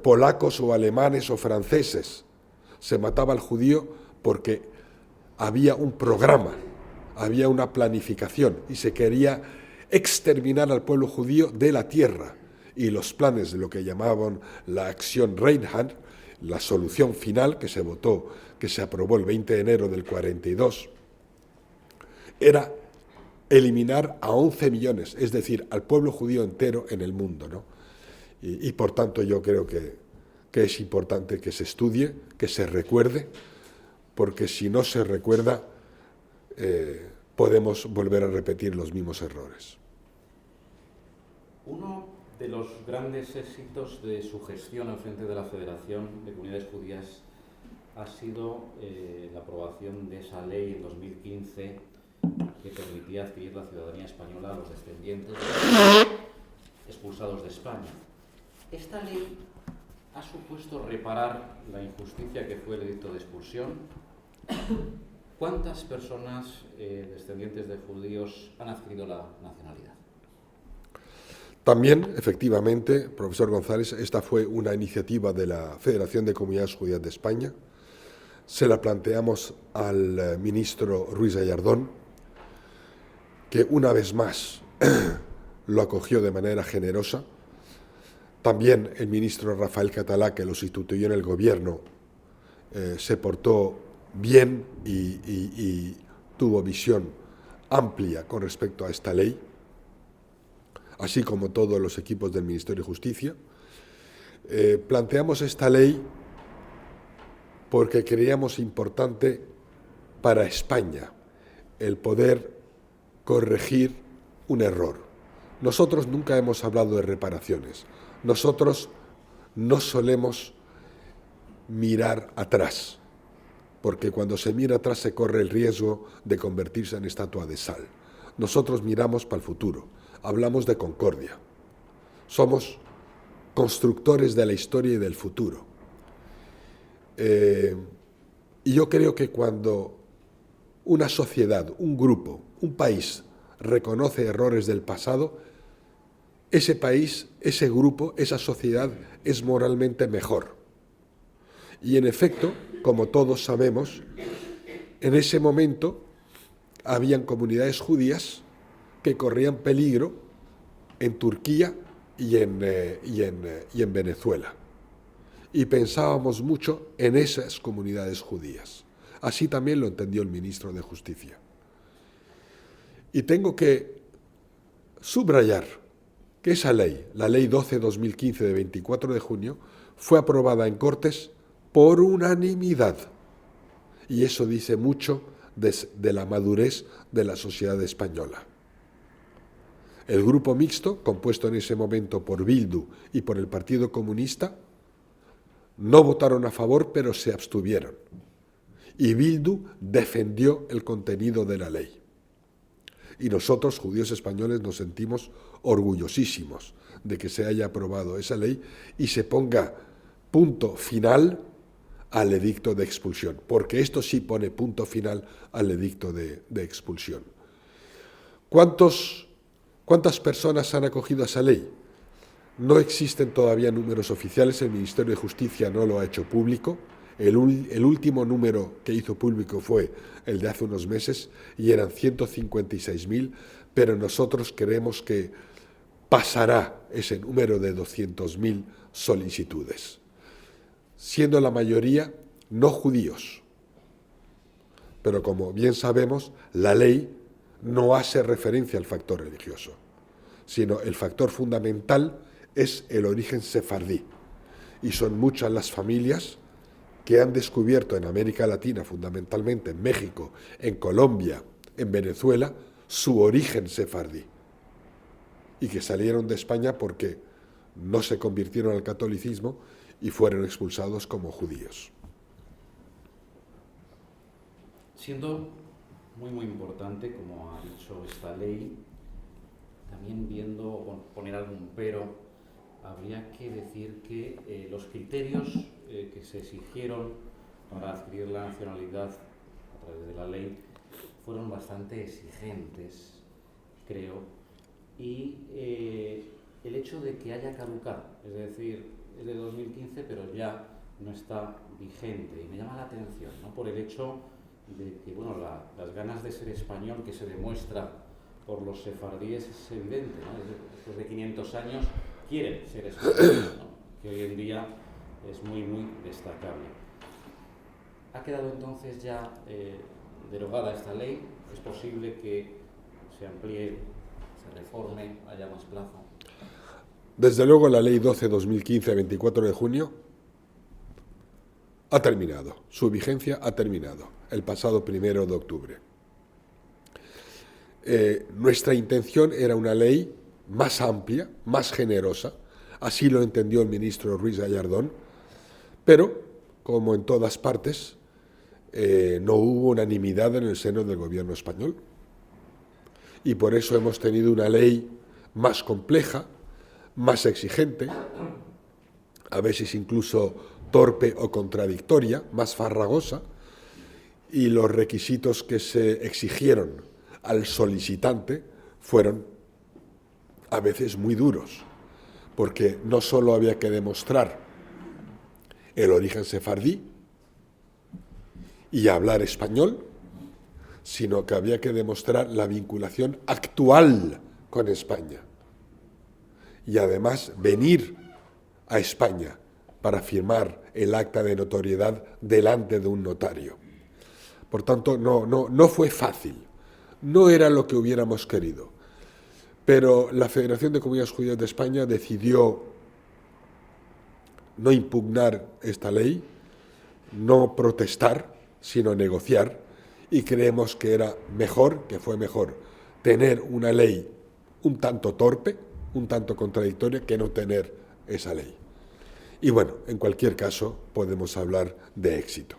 polacos o alemanes o franceses. Se mataba al judío porque había un programa, había una planificación y se quería exterminar al pueblo judío de la tierra. Y los planes de lo que llamaban la acción Reinhardt, la solución final que se votó, que se aprobó el 20 de enero del 42, era eliminar a 11 millones, es decir, al pueblo judío entero en el mundo, ¿no? Y por tanto yo creo que es importante que se estudie, que se recuerde, porque si no se recuerda podemos volver a repetir los mismos errores. Uno de los grandes éxitos de su gestión al frente de la Federación de Comunidades Judías ha sido la aprobación de esa ley en 2015 que permitía adquirir la ciudadanía española a los descendientes de los expulsados de España. Esta ley ha supuesto reparar la injusticia que fue el edicto de expulsión. ¿Cuántas personas descendientes de judíos han adquirido la nacionalidad? También, efectivamente, profesor González, esta fue una iniciativa de la Federación de Comunidades Judías de España. Se la planteamos al ministro Ruiz Gallardón, que una vez más lo acogió de manera generosa. También el ministro Rafael Català, que lo sustituyó en el gobierno, se portó bien y tuvo visión amplia con respecto a esta ley, así como todos los equipos del Ministerio de Justicia. Planteamos esta ley porque creíamos importante para España el poder corregir un error. Nosotros nunca hemos hablado de reparaciones. Nosotros no solemos mirar atrás, porque cuando se mira atrás se corre el riesgo de convertirse en estatua de sal. Nosotros miramos para el futuro, hablamos de concordia. Somos constructores de la historia y del futuro. Y yo creo que cuando una sociedad, un grupo, un país reconoce errores del pasado, ese país, ese grupo, esa sociedad es moralmente mejor. Y en efecto, como todos sabemos, en ese momento habían comunidades judías que corrían peligro en Turquía y en Venezuela. Y pensábamos mucho en esas comunidades judías. Así también lo entendió el ministro de Justicia. Y tengo que subrayar que esa ley, la Ley 12/2015 de 24 de junio, fue aprobada en Cortes por unanimidad. Y eso dice mucho de la madurez de la sociedad española. El grupo mixto, compuesto en ese momento por Bildu y por el Partido Comunista, no votaron a favor, pero se abstuvieron. Y Bildu defendió el contenido de la ley. Y nosotros, judíos españoles, nos sentimos orgullosísimos de que se haya aprobado esa ley y se ponga punto final al edicto de expulsión, porque esto sí pone punto final al edicto de expulsión. ¿Cuántas personas han acogido a esa ley? No existen todavía números oficiales, el Ministerio de Justicia no lo ha hecho público. El último número que hizo público fue el de hace unos meses y eran 156.000, pero nosotros creemos que pasará ese número de 200.000 solicitudes, siendo la mayoría no judíos. Pero como bien sabemos, la ley no hace referencia al factor religioso, sino el factor fundamental es el origen sefardí. Y son muchas las familias que han descubierto en América Latina, fundamentalmente en México, en Colombia, en Venezuela, su origen sefardí. Y que salieron de España porque no se convirtieron al catolicismo y fueron expulsados como judíos. Siendo muy importante, como ha dicho esta ley, también poner algún pero, habría que decir que los criterios que se exigieron para adquirir la nacionalidad a través de la ley fueron bastante exigentes, creo, y el hecho de que haya caducado, es decir, es de 2015 pero ya no está vigente, y me llama la atención, ¿no?, por el hecho de que las ganas de ser español que se demuestra por los sefardíes es evidente, ¿no? Después de 500 años quieren ser españoles, ¿no?, que hoy en día es muy destacable. ¿Ha quedado entonces ya derogada esta ley? ¿Es posible que se amplíe, se reforme, haya más plazo? Desde luego la Ley 12/2015, 24 de junio, ha terminado, su vigencia ha terminado, el pasado 1 de octubre. Nuestra intención era una ley más amplia, más generosa, así lo entendió el ministro Ruiz Gallardón, pero, como en todas partes, no hubo unanimidad en el seno del gobierno español. Y por eso hemos tenido una ley más compleja, más exigente, a veces incluso torpe o contradictoria, más farragosa, y los requisitos que se exigieron al solicitante fueron a veces muy duros, porque no solo había que demostrar el origen sefardí y hablar español, sino que había que demostrar la vinculación actual con España y además venir a España para firmar el acta de notoriedad delante de un notario. Por tanto, no fue fácil, no era lo que hubiéramos querido, pero la Federación de Comunidades Judías de España decidió no impugnar esta ley, no protestar, sino negociar, y creemos que era mejor, que fue mejor, tener una ley un tanto torpe, un tanto contradictoria, que no tener esa ley. Y bueno, en cualquier caso, podemos hablar de éxito.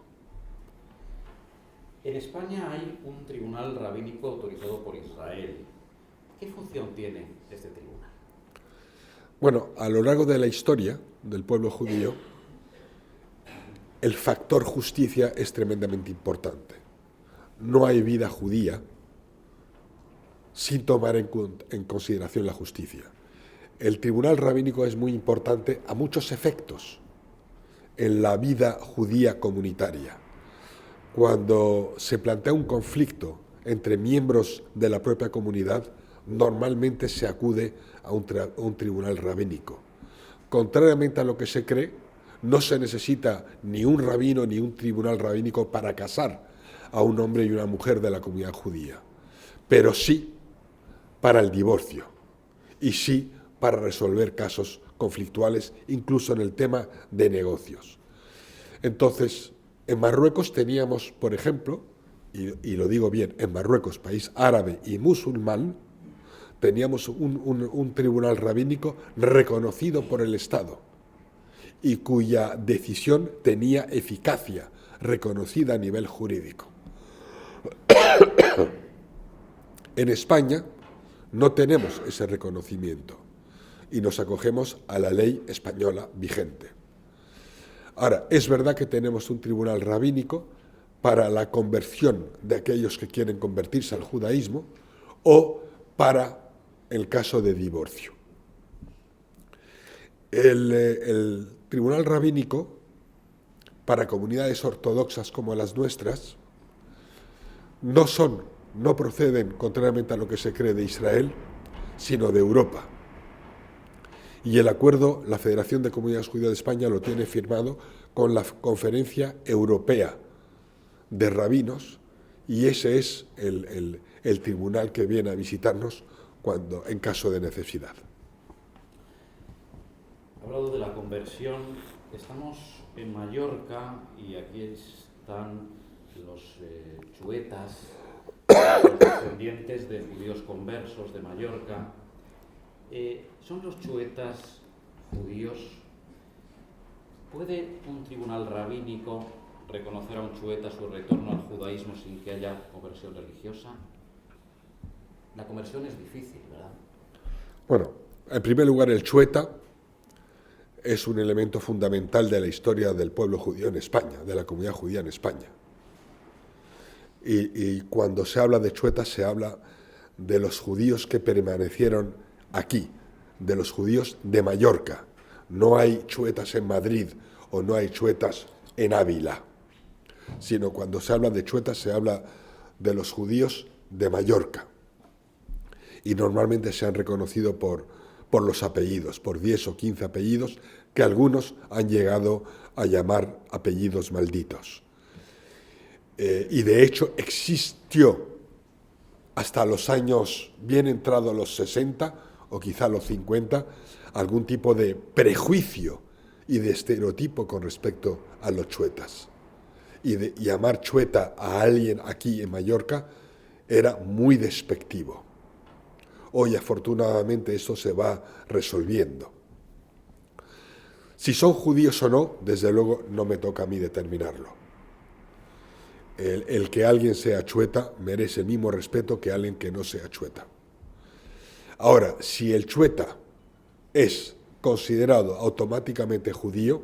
En España hay un tribunal rabínico autorizado por Israel. ¿Qué función tiene este tribunal? Bueno, a lo largo de la historia del pueblo judío, el factor justicia es tremendamente importante. No hay vida judía sin tomar en consideración la justicia. El tribunal rabínico es muy importante a muchos efectos en la vida judía comunitaria. Cuando se plantea un conflicto entre miembros de la propia comunidad, normalmente se acude a un tribunal rabínico. Contrariamente a lo que se cree, no se necesita ni un rabino ni un tribunal rabínico para casar a un hombre y una mujer de la comunidad judía, pero sí para el divorcio y sí para resolver casos conflictuales, incluso en el tema de negocios. Entonces, en Marruecos teníamos, por ejemplo, y lo digo bien, en Marruecos, país árabe y musulmán, teníamos un tribunal rabínico reconocido por el Estado y cuya decisión tenía eficacia reconocida a nivel jurídico. En España no tenemos ese reconocimiento y nos acogemos a la ley española vigente. Ahora, es verdad que tenemos un tribunal rabínico para la conversión de aquellos que quieren convertirse al judaísmo o para el caso de divorcio. El tribunal rabínico para comunidades ortodoxas como las nuestras no proceden, contrariamente a lo que se cree, de Israel, sino de Europa. Y el acuerdo, la Federación de Comunidades Judías de España lo tiene firmado con la Conferencia Europea de Rabinos, y ese es el tribunal que viene a visitarnos en caso de necesidad. Hablado de la conversión, estamos en Mallorca y aquí están los chuetas, los descendientes de judíos conversos de Mallorca. ¿Son los chuetas judíos? ¿Puede un tribunal rabínico reconocer a un chueta su retorno al judaísmo sin que haya conversión religiosa? La conversión es difícil, ¿verdad? Bueno, en primer lugar, el chueta es un elemento fundamental de la historia del pueblo judío en España, de la comunidad judía en España. Y cuando se habla de chuetas, se habla de los judíos que permanecieron aquí, de los judíos de Mallorca. No hay chuetas en Madrid o no hay chuetas en Ávila, sino cuando se habla de chuetas se habla de los judíos de Mallorca. Y normalmente se han reconocido por los apellidos, por 10 o 15 apellidos, que algunos han llegado a llamar apellidos malditos. Y de hecho existió hasta los años bien entrados los 60 o quizá los 50 algún tipo de prejuicio y de estereotipo con respecto a los chuetas. Y de llamar chueta a alguien aquí en Mallorca era muy despectivo. Hoy afortunadamente eso se va resolviendo. Si son judíos o no, desde luego no me toca a mí determinarlo. El que alguien sea chueta merece el mismo respeto que alguien que no sea chueta. Ahora, si el chueta es considerado automáticamente judío,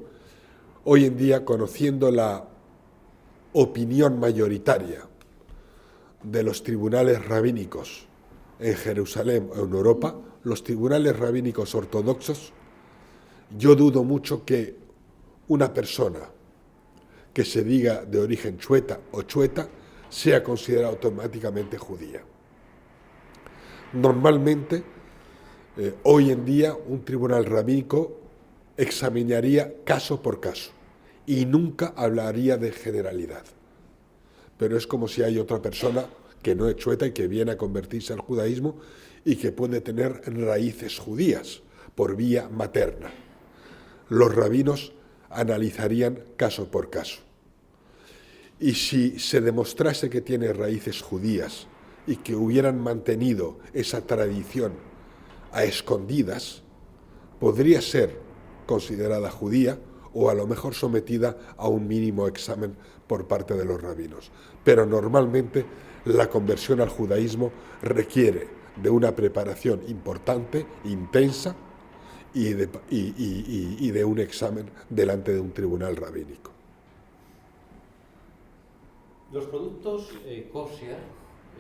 hoy en día, conociendo la opinión mayoritaria de los tribunales rabínicos en Jerusalén o en Europa, los tribunales rabínicos ortodoxos, yo dudo mucho que una persona que se diga de origen chueta o chueta sea considerada automáticamente judía. Normalmente Hoy en día un tribunal rabínico examinaría caso por caso y nunca hablaría de generalidad. Pero es como si hay otra persona que no es chueta y que viene a convertirse al judaísmo y que puede tener raíces judías por vía materna. Los rabinos analizarían caso por caso. Y si se demostrase que tiene raíces judías y que hubieran mantenido esa tradición a escondidas, podría ser considerada judía o a lo mejor sometida a un mínimo examen por parte de los rabinos. Pero normalmente la conversión al judaísmo requiere de una preparación importante, intensa, y de un examen delante de un tribunal rabínico. Los productos kosher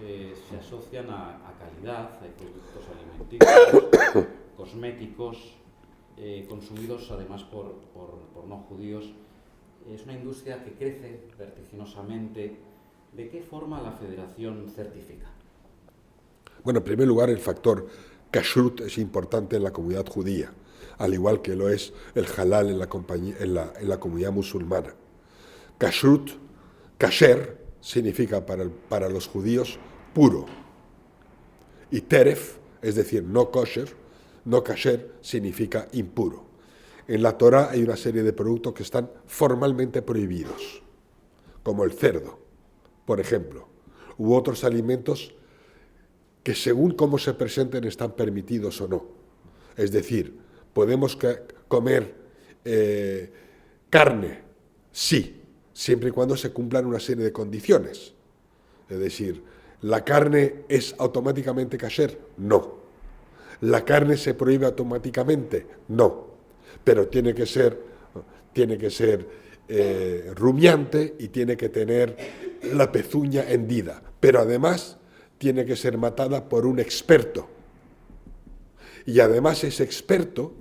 se asocian a calidad, hay productos alimenticios, cosméticos, consumidos además por no judíos. Es una industria que crece vertiginosamente. ¿De qué forma la Federación certifica? Bueno, en primer lugar, el factor kashrut es importante en la comunidad judía, al igual que lo es el halal en la comunidad musulmana. Kashrut, kasher, significa para los judíos puro. Y teref, es decir, no kosher, no kasher, significa impuro. En la Torá hay una serie de productos que están formalmente prohibidos, como el cerdo, por ejemplo, u otros alimentos que según cómo se presenten están permitidos o no. Es decir, podemos comer carne, sí, siempre y cuando se cumplan una serie de condiciones. Es decir, ¿la carne es automáticamente kasher? No. ¿La carne se prohíbe automáticamente? No. Pero tiene que ser rumiante y tiene que tener la pezuña hendida. Pero además tiene que ser matada por un experto. Y además ese experto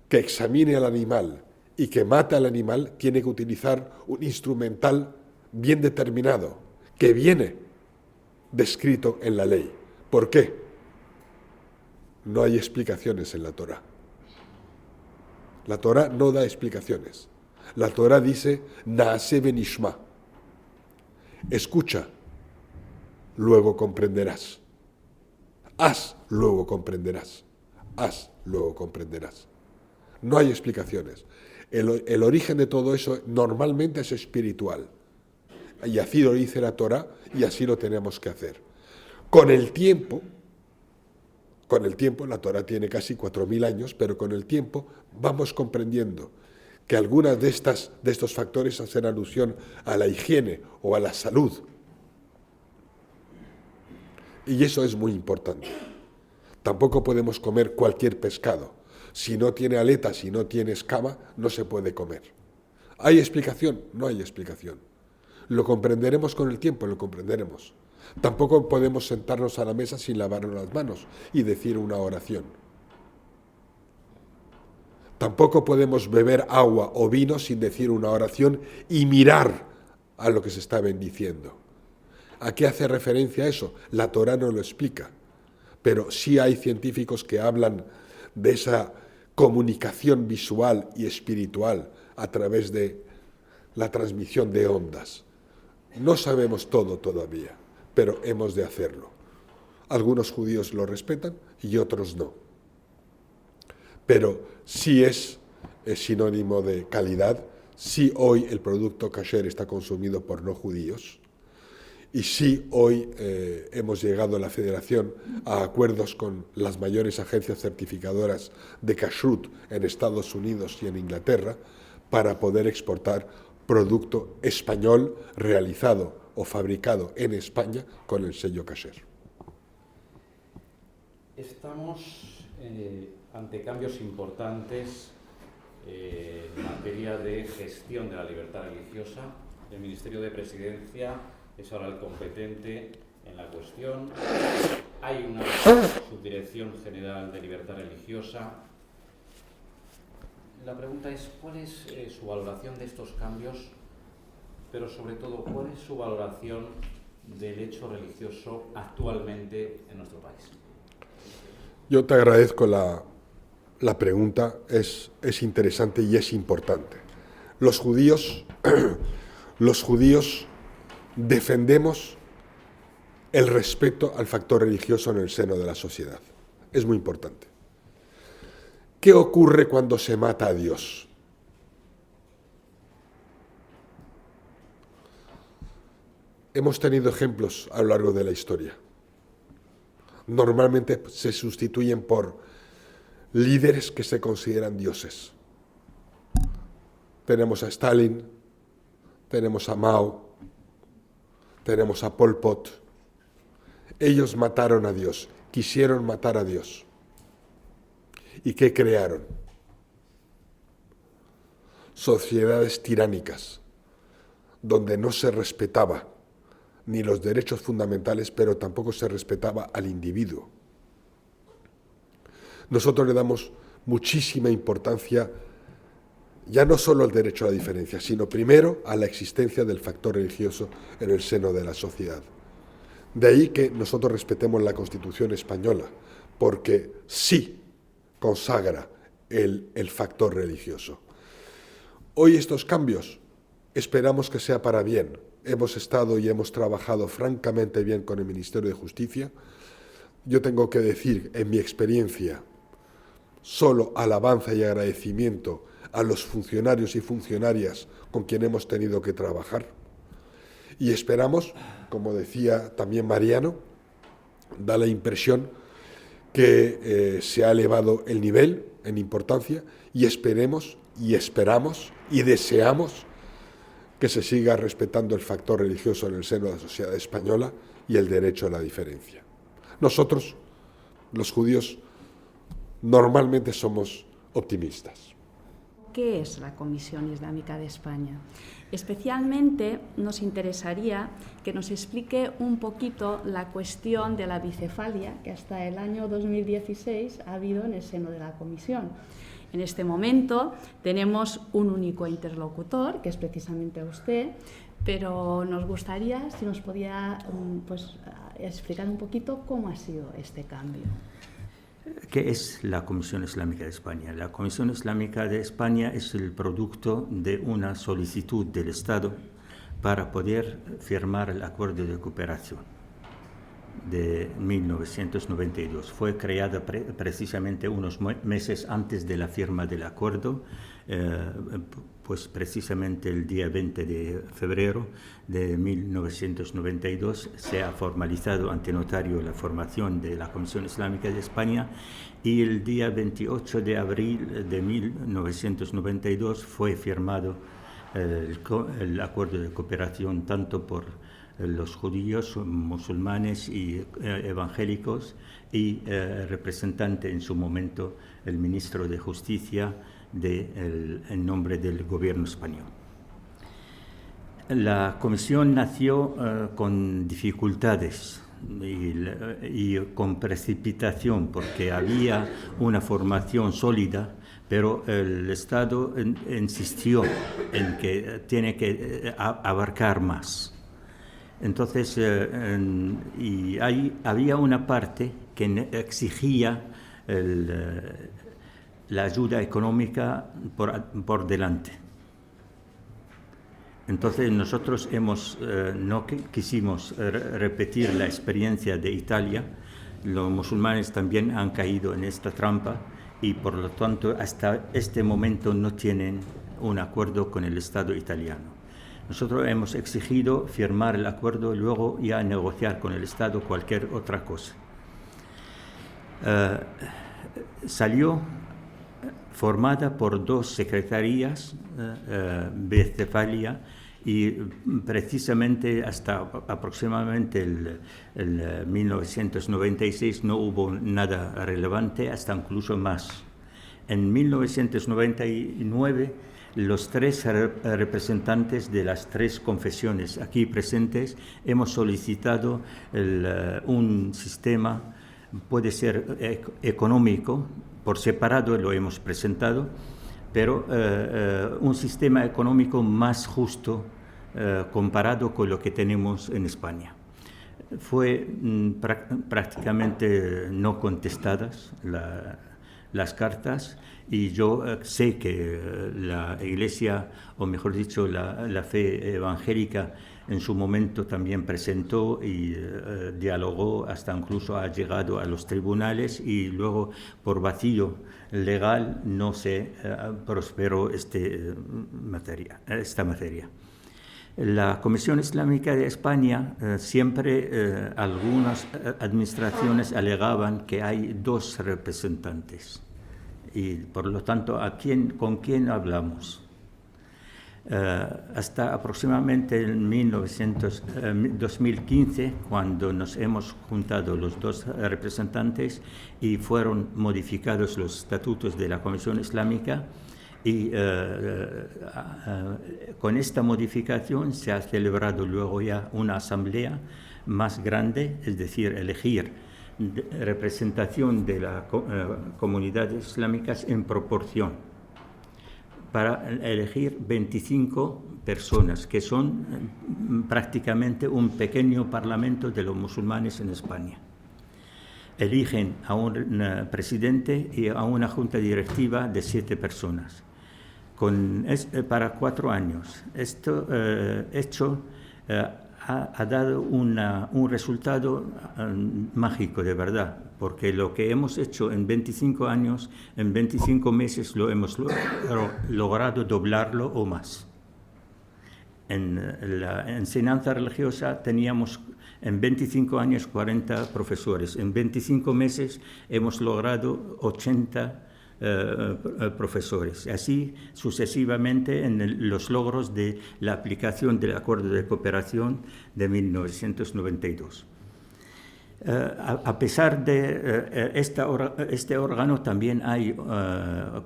que examine al animal y que mate al animal tiene que utilizar un instrumental bien determinado, que viene descrito en la ley. ¿Por qué? No hay explicaciones en la Torá. La Torá no da explicaciones. La Torá dice, Naaseh benishma. Escucha, luego comprenderás. Haz, luego comprenderás. Haz, luego comprenderás. No hay explicaciones. El origen de todo eso normalmente es espiritual. Y así lo dice la Torá y así lo tenemos que hacer. Con el tiempo, la Torá tiene casi 4.000 años, pero con el tiempo vamos comprendiendo que algunas de estos factores hacen alusión a la higiene o a la salud. Y eso es muy importante. Tampoco podemos comer cualquier pescado. Si no tiene aletas, si no tiene escama, no se puede comer. ¿Hay explicación? No hay explicación. ¿Lo comprenderemos con el tiempo? Lo comprenderemos. Tampoco podemos sentarnos a la mesa sin lavarnos las manos y decir una oración. Tampoco podemos beber agua o vino sin decir una oración y mirar a lo que se está bendiciendo. ¿A qué hace referencia eso? La Torá no lo explica, pero sí hay científicos que hablan de esa comunicación visual y espiritual a través de la transmisión de ondas. No sabemos todo todavía, pero hemos de hacerlo. Algunos judíos lo respetan y otros no. Pero sí es sinónimo de calidad, sí hoy el producto kasher está consumido por no judíos, y sí hoy hemos llegado a la Federación a acuerdos con las mayores agencias certificadoras de kashrut en Estados Unidos y en Inglaterra para poder exportar producto español realizado o fabricado en España con el sello kasher. Estamos ante cambios importantes en materia de gestión de la libertad religiosa. El Ministerio de Presidencia es ahora el competente en la cuestión. Hay una Subdirección General de Libertad Religiosa. La pregunta es, ¿cuál es su valoración de estos cambios? Pero sobre todo, ¿cuál es su valoración del hecho religioso actualmente en nuestro país? Yo te agradezco la pregunta, es interesante y es importante. Los judíos defendemos el respeto al factor religioso en el seno de la sociedad. Es muy importante. ¿Qué ocurre cuando se mata a Dios? Hemos tenido ejemplos a lo largo de la historia. Normalmente se sustituyen por líderes que se consideran dioses. Tenemos a Stalin, tenemos a Mao, tenemos a Pol Pot. Ellos mataron a Dios, quisieron matar a Dios. ¿Y qué crearon? Sociedades tiránicas, donde no se respetaba ni los derechos fundamentales, pero tampoco se respetaba al individuo. Nosotros le damos muchísima importancia, ya no solo al derecho a la diferencia, sino primero a la existencia del factor religioso en el seno de la sociedad. De ahí que nosotros respetemos la Constitución española, porque sí consagra el factor religioso. Hoy estos cambios esperamos que sea para bien. Hemos estado y hemos trabajado francamente bien con el Ministerio de Justicia. Yo tengo que decir, en mi experiencia, solo alabanza y agradecimiento a los funcionarios y funcionarias con quien hemos tenido que trabajar. Y esperamos, como decía también Mariano, da la impresión que se ha elevado el nivel en importancia y esperemos y esperamos y deseamos que se siga respetando el factor religioso en el seno de la sociedad española y el derecho a la diferencia. Nosotros, los judíos, normalmente somos optimistas. ¿Qué es la Comisión Islámica de España? Especialmente nos interesaría que nos explique un poquito la cuestión de la bicefalia que hasta el año 2016 ha habido en el seno de la Comisión. En este momento tenemos un único interlocutor, que es precisamente usted, pero nos gustaría si nos podía explicar un poquito cómo ha sido este cambio. ¿Qué es la Comisión Islámica de España? La Comisión Islámica de España es el producto de una solicitud del Estado para poder firmar el acuerdo de cooperación de 1992. Fue creada precisamente unos meses antes de la firma del acuerdo, pues precisamente el día 20 de febrero de 1992 se ha formalizado ante notario la formación de la Comisión Islámica de España y el día 28 de abril de 1992 fue firmado el acuerdo de cooperación tanto por los judíos, musulmanes y evangélicos y representante en su momento el ministro de Justicia en nombre del gobierno español. La comisión nació con dificultades y con precipitación porque había una formación sólida, pero el Estado insistió en que tiene que abarcar más. Entonces, había una parte que exigía la ayuda económica por delante. Entonces, nosotros no quisimos repetir la experiencia de Italia. Los musulmanes también han caído en esta trampa y, por lo tanto, hasta este momento no tienen un acuerdo con el Estado italiano. Nosotros hemos exigido firmar el acuerdo y luego ya negociar con el Estado cualquier otra cosa. Salió formada por dos secretarías, bicefalia, y precisamente hasta aproximadamente el 1996 no hubo nada relevante, hasta incluso más. En 1999, los tres representantes de las tres confesiones aquí presentes hemos solicitado un sistema, puede ser económico, por separado lo hemos presentado, pero un sistema económico más justo comparado con lo que tenemos en España. fue prácticamente no contestadas las cartas, y yo sé que la Iglesia, o mejor dicho, la fe evangélica en su momento también presentó y dialogó, hasta incluso ha llegado a los tribunales, y luego por vacío legal no se prosperó esta materia. La Comisión Islámica de España, siempre algunas administraciones alegaban que hay 2 representantes, y por lo tanto, ¿con quién hablamos? Hasta aproximadamente en 2015, cuando nos hemos juntado los 2 representantes y fueron modificados los estatutos de la Comisión Islámica, y con esta modificación se ha celebrado luego ya una asamblea más grande, es decir, elegir representación de las comunidades islámicas en proporción, para elegir 25 personas, que son prácticamente un pequeño parlamento de los musulmanes en España. Eligen a un presidente y a una junta directiva de 7 personas, para 4 años. Esto hecho ha dado un resultado mágico, de verdad, porque lo que hemos hecho en 25 años, en 25 meses lo hemos logrado doblarlo o más. En la enseñanza religiosa teníamos en 25 años 40 profesores. En 25 meses hemos logrado 80 profesores. Así sucesivamente en los logros de la aplicación del Acuerdo de Cooperación de 1992. A pesar de este órgano, también hay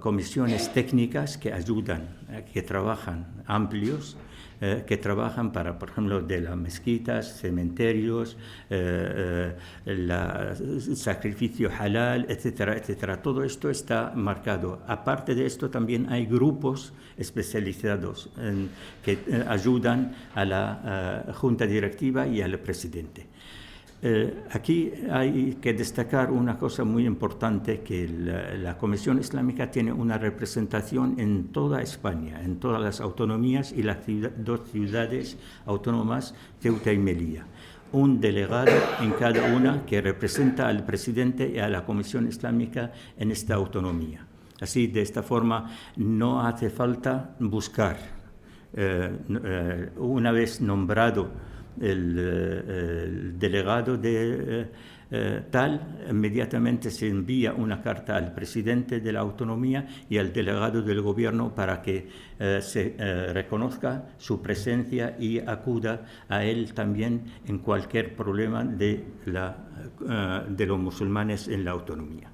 comisiones técnicas que ayudan, que trabajan amplios, que trabajan para, por ejemplo, de las mezquitas, cementerios, sacrificio halal, etcétera, etcétera. Todo esto está marcado. Aparte de esto, también hay grupos especializados que ayudan a la junta directiva y al presidente. Aquí hay que destacar una cosa muy importante, que la Comisión Islámica tiene una representación en toda España, en todas las autonomías y las 2 ciudades autónomas, Ceuta y Melilla. Un delegado en cada una que representa al presidente y a la Comisión Islámica en esta autonomía. Así, de esta forma, no hace falta buscar, una vez nombrado el delegado de tal, inmediatamente se envía una carta al presidente de la autonomía y al delegado del gobierno para que se reconozca su presencia y acuda a él también en cualquier problema de los musulmanes en la autonomía.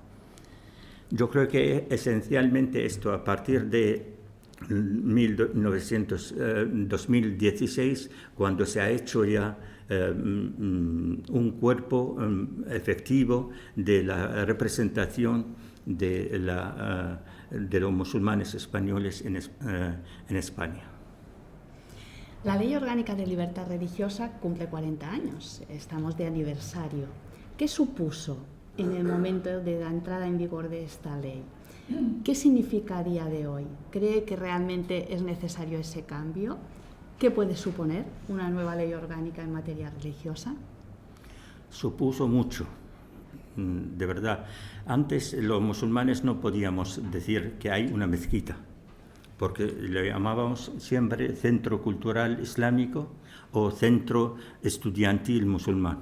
Yo creo que esencialmente esto, a partir de 2016, cuando se ha hecho ya un cuerpo efectivo de la representación de los musulmanes españoles en España. La Ley Orgánica de Libertad Religiosa cumple 40 años, estamos de aniversario. ¿Qué supuso en el momento de la entrada en vigor de esta ley? ¿Qué significa a día de hoy? ¿Cree que realmente es necesario ese cambio? ¿Qué puede suponer una nueva ley orgánica en materia religiosa? Supuso mucho, de verdad. Antes los musulmanes no podíamos decir que hay una mezquita, porque le llamábamos siempre centro cultural islámico o centro estudiantil musulmán,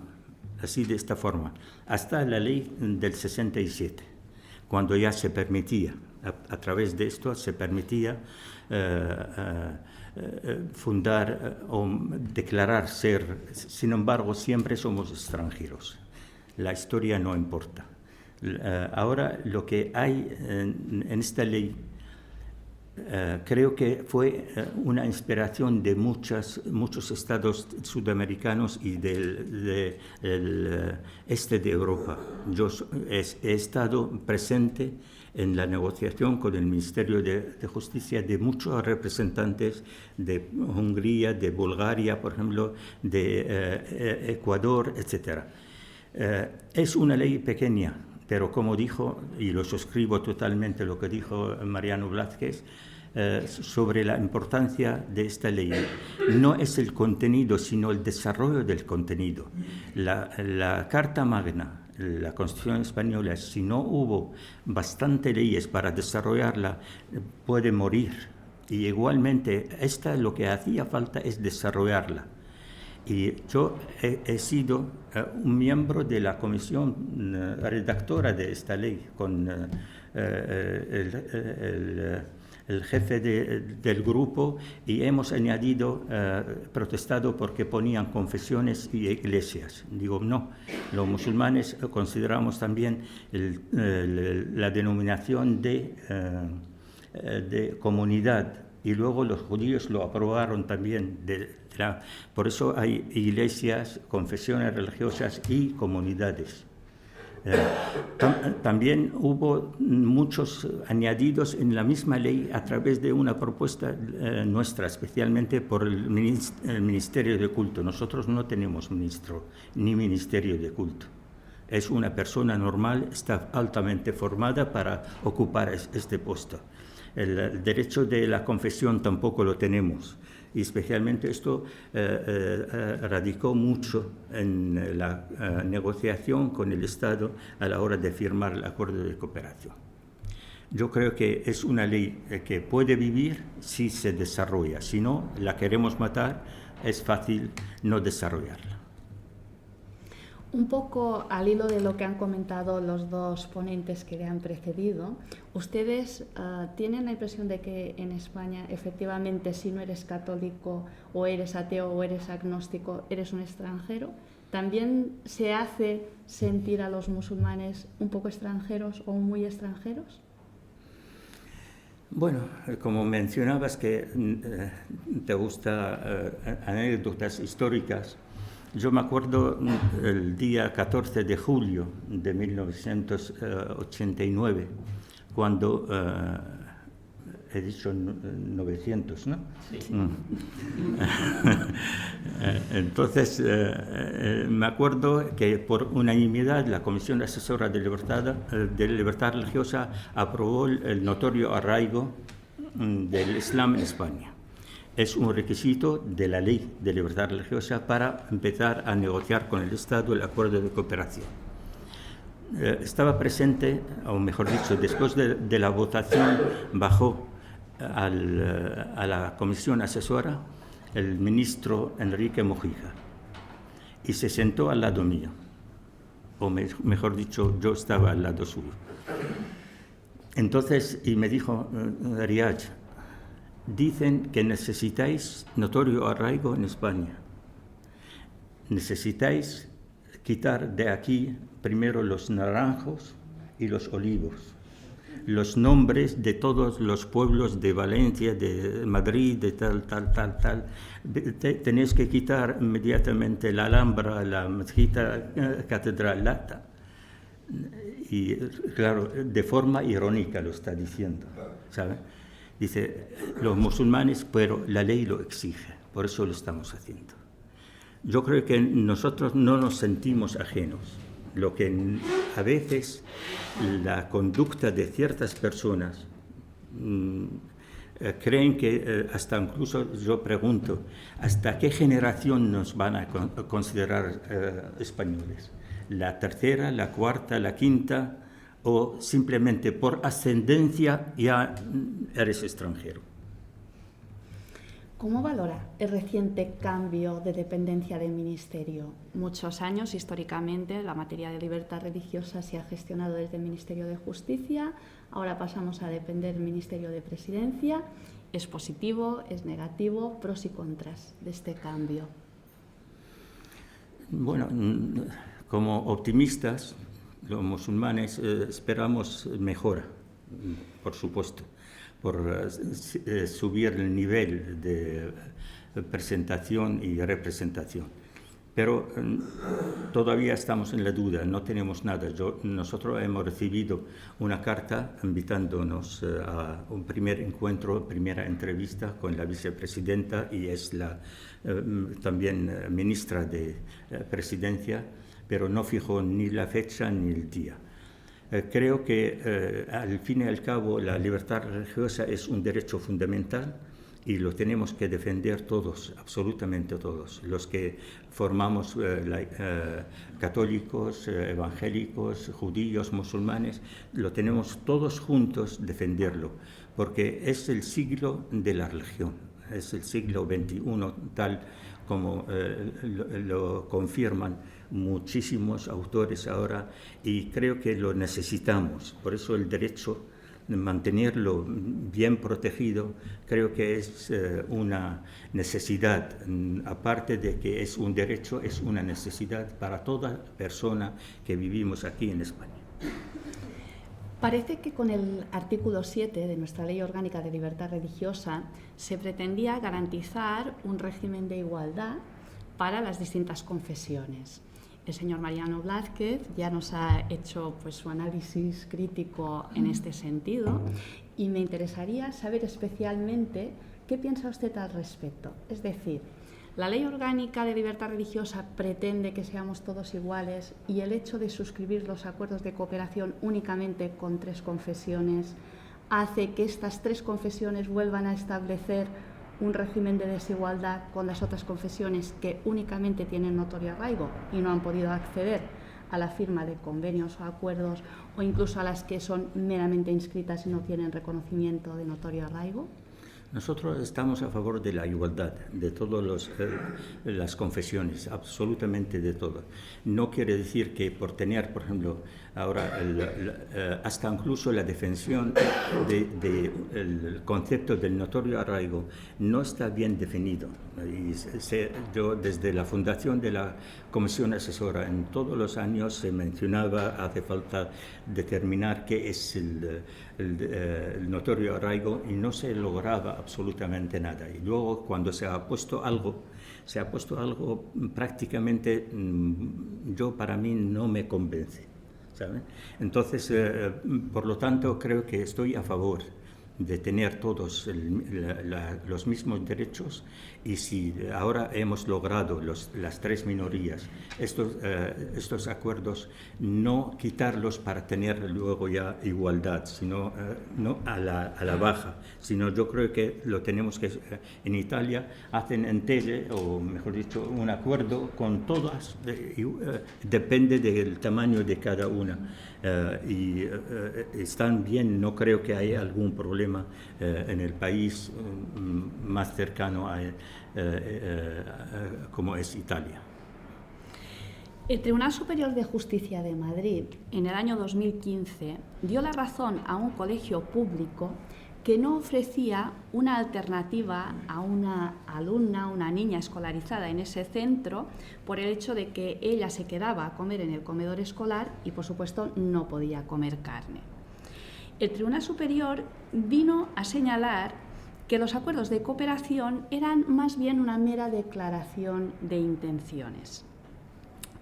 así de esta forma, hasta la ley del 67. Cuando ya se permitía, a través de esto se permitía fundar o declarar ser. Sin embargo, siempre somos extranjeros. La historia no importa. Ahora lo que hay en esta ley Creo que fue una inspiración de muchos estados sudamericanos y del este de Europa. Yo he estado presente en la negociación con el Ministerio de Justicia de muchos representantes de Hungría, de Bulgaria, por ejemplo, de Ecuador, etc. Es una ley pequeña, pero como dijo, y lo suscribo totalmente lo que dijo Mariano Blázquez, sobre la importancia de esta ley. No es el contenido, sino el desarrollo del contenido. La Carta Magna, la Constitución Española, si no hubo bastantes leyes para desarrollarla, puede morir. Y igualmente, esta lo que hacía falta es desarrollarla. Y yo he sido un miembro de la comisión redactora de esta ley, con el jefe del grupo, y hemos añadido, protestado porque ponían confesiones y iglesias. Digo, no, los musulmanes consideramos también la denominación de comunidad, y luego los judíos lo aprobaron también. Por eso hay iglesias, confesiones religiosas y comunidades. También hubo muchos añadidos en la misma ley a través de una propuesta nuestra, especialmente por el Ministerio de Culto. Nosotros no tenemos ministro ni Ministerio de Culto. Es una persona normal, está altamente formada para ocupar este puesto. El derecho de la confesión tampoco lo tenemos. Y especialmente esto radicó mucho en la negociación con el Estado a la hora de firmar el acuerdo de cooperación. Yo creo que es una ley que puede vivir si se desarrolla. Si no, la queremos matar, es fácil no desarrollarla. Un poco al hilo de lo que han comentado los dos ponentes que le han precedido, ¿ustedes tienen la impresión de que en España efectivamente si no eres católico o eres ateo o eres agnóstico, eres un extranjero? ¿También se hace sentir a los musulmanes un poco extranjeros o muy extranjeros? Bueno, como mencionabas que te gustan anécdotas históricas, yo me acuerdo el día 14 de julio de 1989, cuando, he dicho 900, ¿no? Sí. Entonces, me acuerdo que por unanimidad la Comisión Asesora de Libertad Religiosa aprobó el notorio arraigo del Islam en España. Es un requisito de la Ley de Libertad Religiosa para empezar a negociar con el Estado el acuerdo de cooperación. Estaba presente, o mejor dicho, después de la votación, bajó a la comisión asesora el ministro Enrique Mojica y se sentó al lado mío, o mejor dicho, yo estaba al lado suyo. Entonces, y me dijo, Riad, dicen que necesitáis notorio arraigo en España. Necesitáis quitar de aquí primero los naranjos y los olivos, los nombres de todos los pueblos de Valencia, de Madrid, de tal. Tenéis que quitar inmediatamente la Alhambra, la mezquita, catedral. Y claro, de forma irónica lo está diciendo, ¿sabes? Dice, los musulmanes, pero la ley lo exige, por eso lo estamos haciendo. Yo creo que nosotros no nos sentimos ajenos. Lo que a veces la conducta de ciertas personas creen que, hasta incluso yo pregunto, ¿hasta qué generación nos van a considerar españoles? ¿La tercera, la cuarta, la quinta? ¿O simplemente por ascendencia ya eres extranjero? ¿Cómo valora el reciente cambio de dependencia del Ministerio? Muchos años, históricamente, la materia de libertad religiosa se ha gestionado desde el Ministerio de Justicia, ahora pasamos a depender del Ministerio de Presidencia. ¿Es positivo, es negativo, pros y contras de este cambio? Bueno, como optimistas, los musulmanes esperamos mejora, por supuesto, por subir el nivel de presentación y representación. Pero todavía estamos en la duda, no tenemos nada. Nosotros hemos recibido una carta invitándonos a un primer encuentro, primera entrevista con la vicepresidenta y es la también ministra de Presidencia, pero no fijó ni la fecha ni el día. Creo que al fin y al cabo la libertad religiosa es un derecho fundamental y lo tenemos que defender todos, absolutamente todos, los que formamos católicos, evangélicos, judíos, musulmanes, lo tenemos todos juntos defenderlo, porque es el siglo de la religión, es el siglo XXI, tal como lo confirman muchísimos autores ahora, y creo que lo necesitamos. Por eso el derecho, mantenerlo bien protegido, creo que es una necesidad. Aparte de que es un derecho, es una necesidad para toda persona que vivimos aquí en España. Parece que con el artículo 7 de nuestra Ley Orgánica de Libertad Religiosa se pretendía garantizar un régimen de igualdad para las distintas confesiones. El señor Mariano Blázquez ya nos ha hecho pues, su análisis crítico en este sentido y me interesaría saber especialmente qué piensa usted al respecto. Es decir, la Ley Orgánica de Libertad Religiosa pretende que seamos todos iguales y el hecho de suscribir los acuerdos de cooperación únicamente con 3 confesiones hace que estas 3 confesiones vuelvan a establecer un régimen de desigualdad con las otras confesiones que únicamente tienen notorio arraigo y no han podido acceder a la firma de convenios o acuerdos, o incluso a las que son meramente inscritas y no tienen reconocimiento de notorio arraigo? Nosotros estamos a favor de la igualdad de todas las confesiones, absolutamente de todas. No quiere decir que por tener, por ejemplo, ahora hasta incluso la definición del concepto del notorio arraigo no está bien definido. Y yo desde la fundación de la Comisión Asesora en todos los años se mencionaba, hace falta determinar qué es el notorio arraigo y no se lograba absolutamente nada. Y luego cuando se ha puesto algo prácticamente, para mí no me convence, ¿sabe? Entonces, por lo tanto, creo que estoy a favor de tener todos los mismos derechos, y si ahora hemos logrado las 3 minorías estos acuerdos, no quitarlos para tener luego ya igualdad, sino no a la baja, sino yo creo que lo tenemos que en Italia hacen en tele, o mejor dicho, un acuerdo con todas, depende del tamaño de cada una. Y están bien, no creo que haya algún problema en el país más cercano como es Italia. El Tribunal Superior de Justicia de Madrid, en el año 2015, dio la razón a un colegio público que no ofrecía una alternativa a una alumna, una niña escolarizada en ese centro, por el hecho de que ella se quedaba a comer en el comedor escolar y, por supuesto, no podía comer carne. El Tribunal Superior vino a señalar que los acuerdos de cooperación eran más bien una mera declaración de intenciones.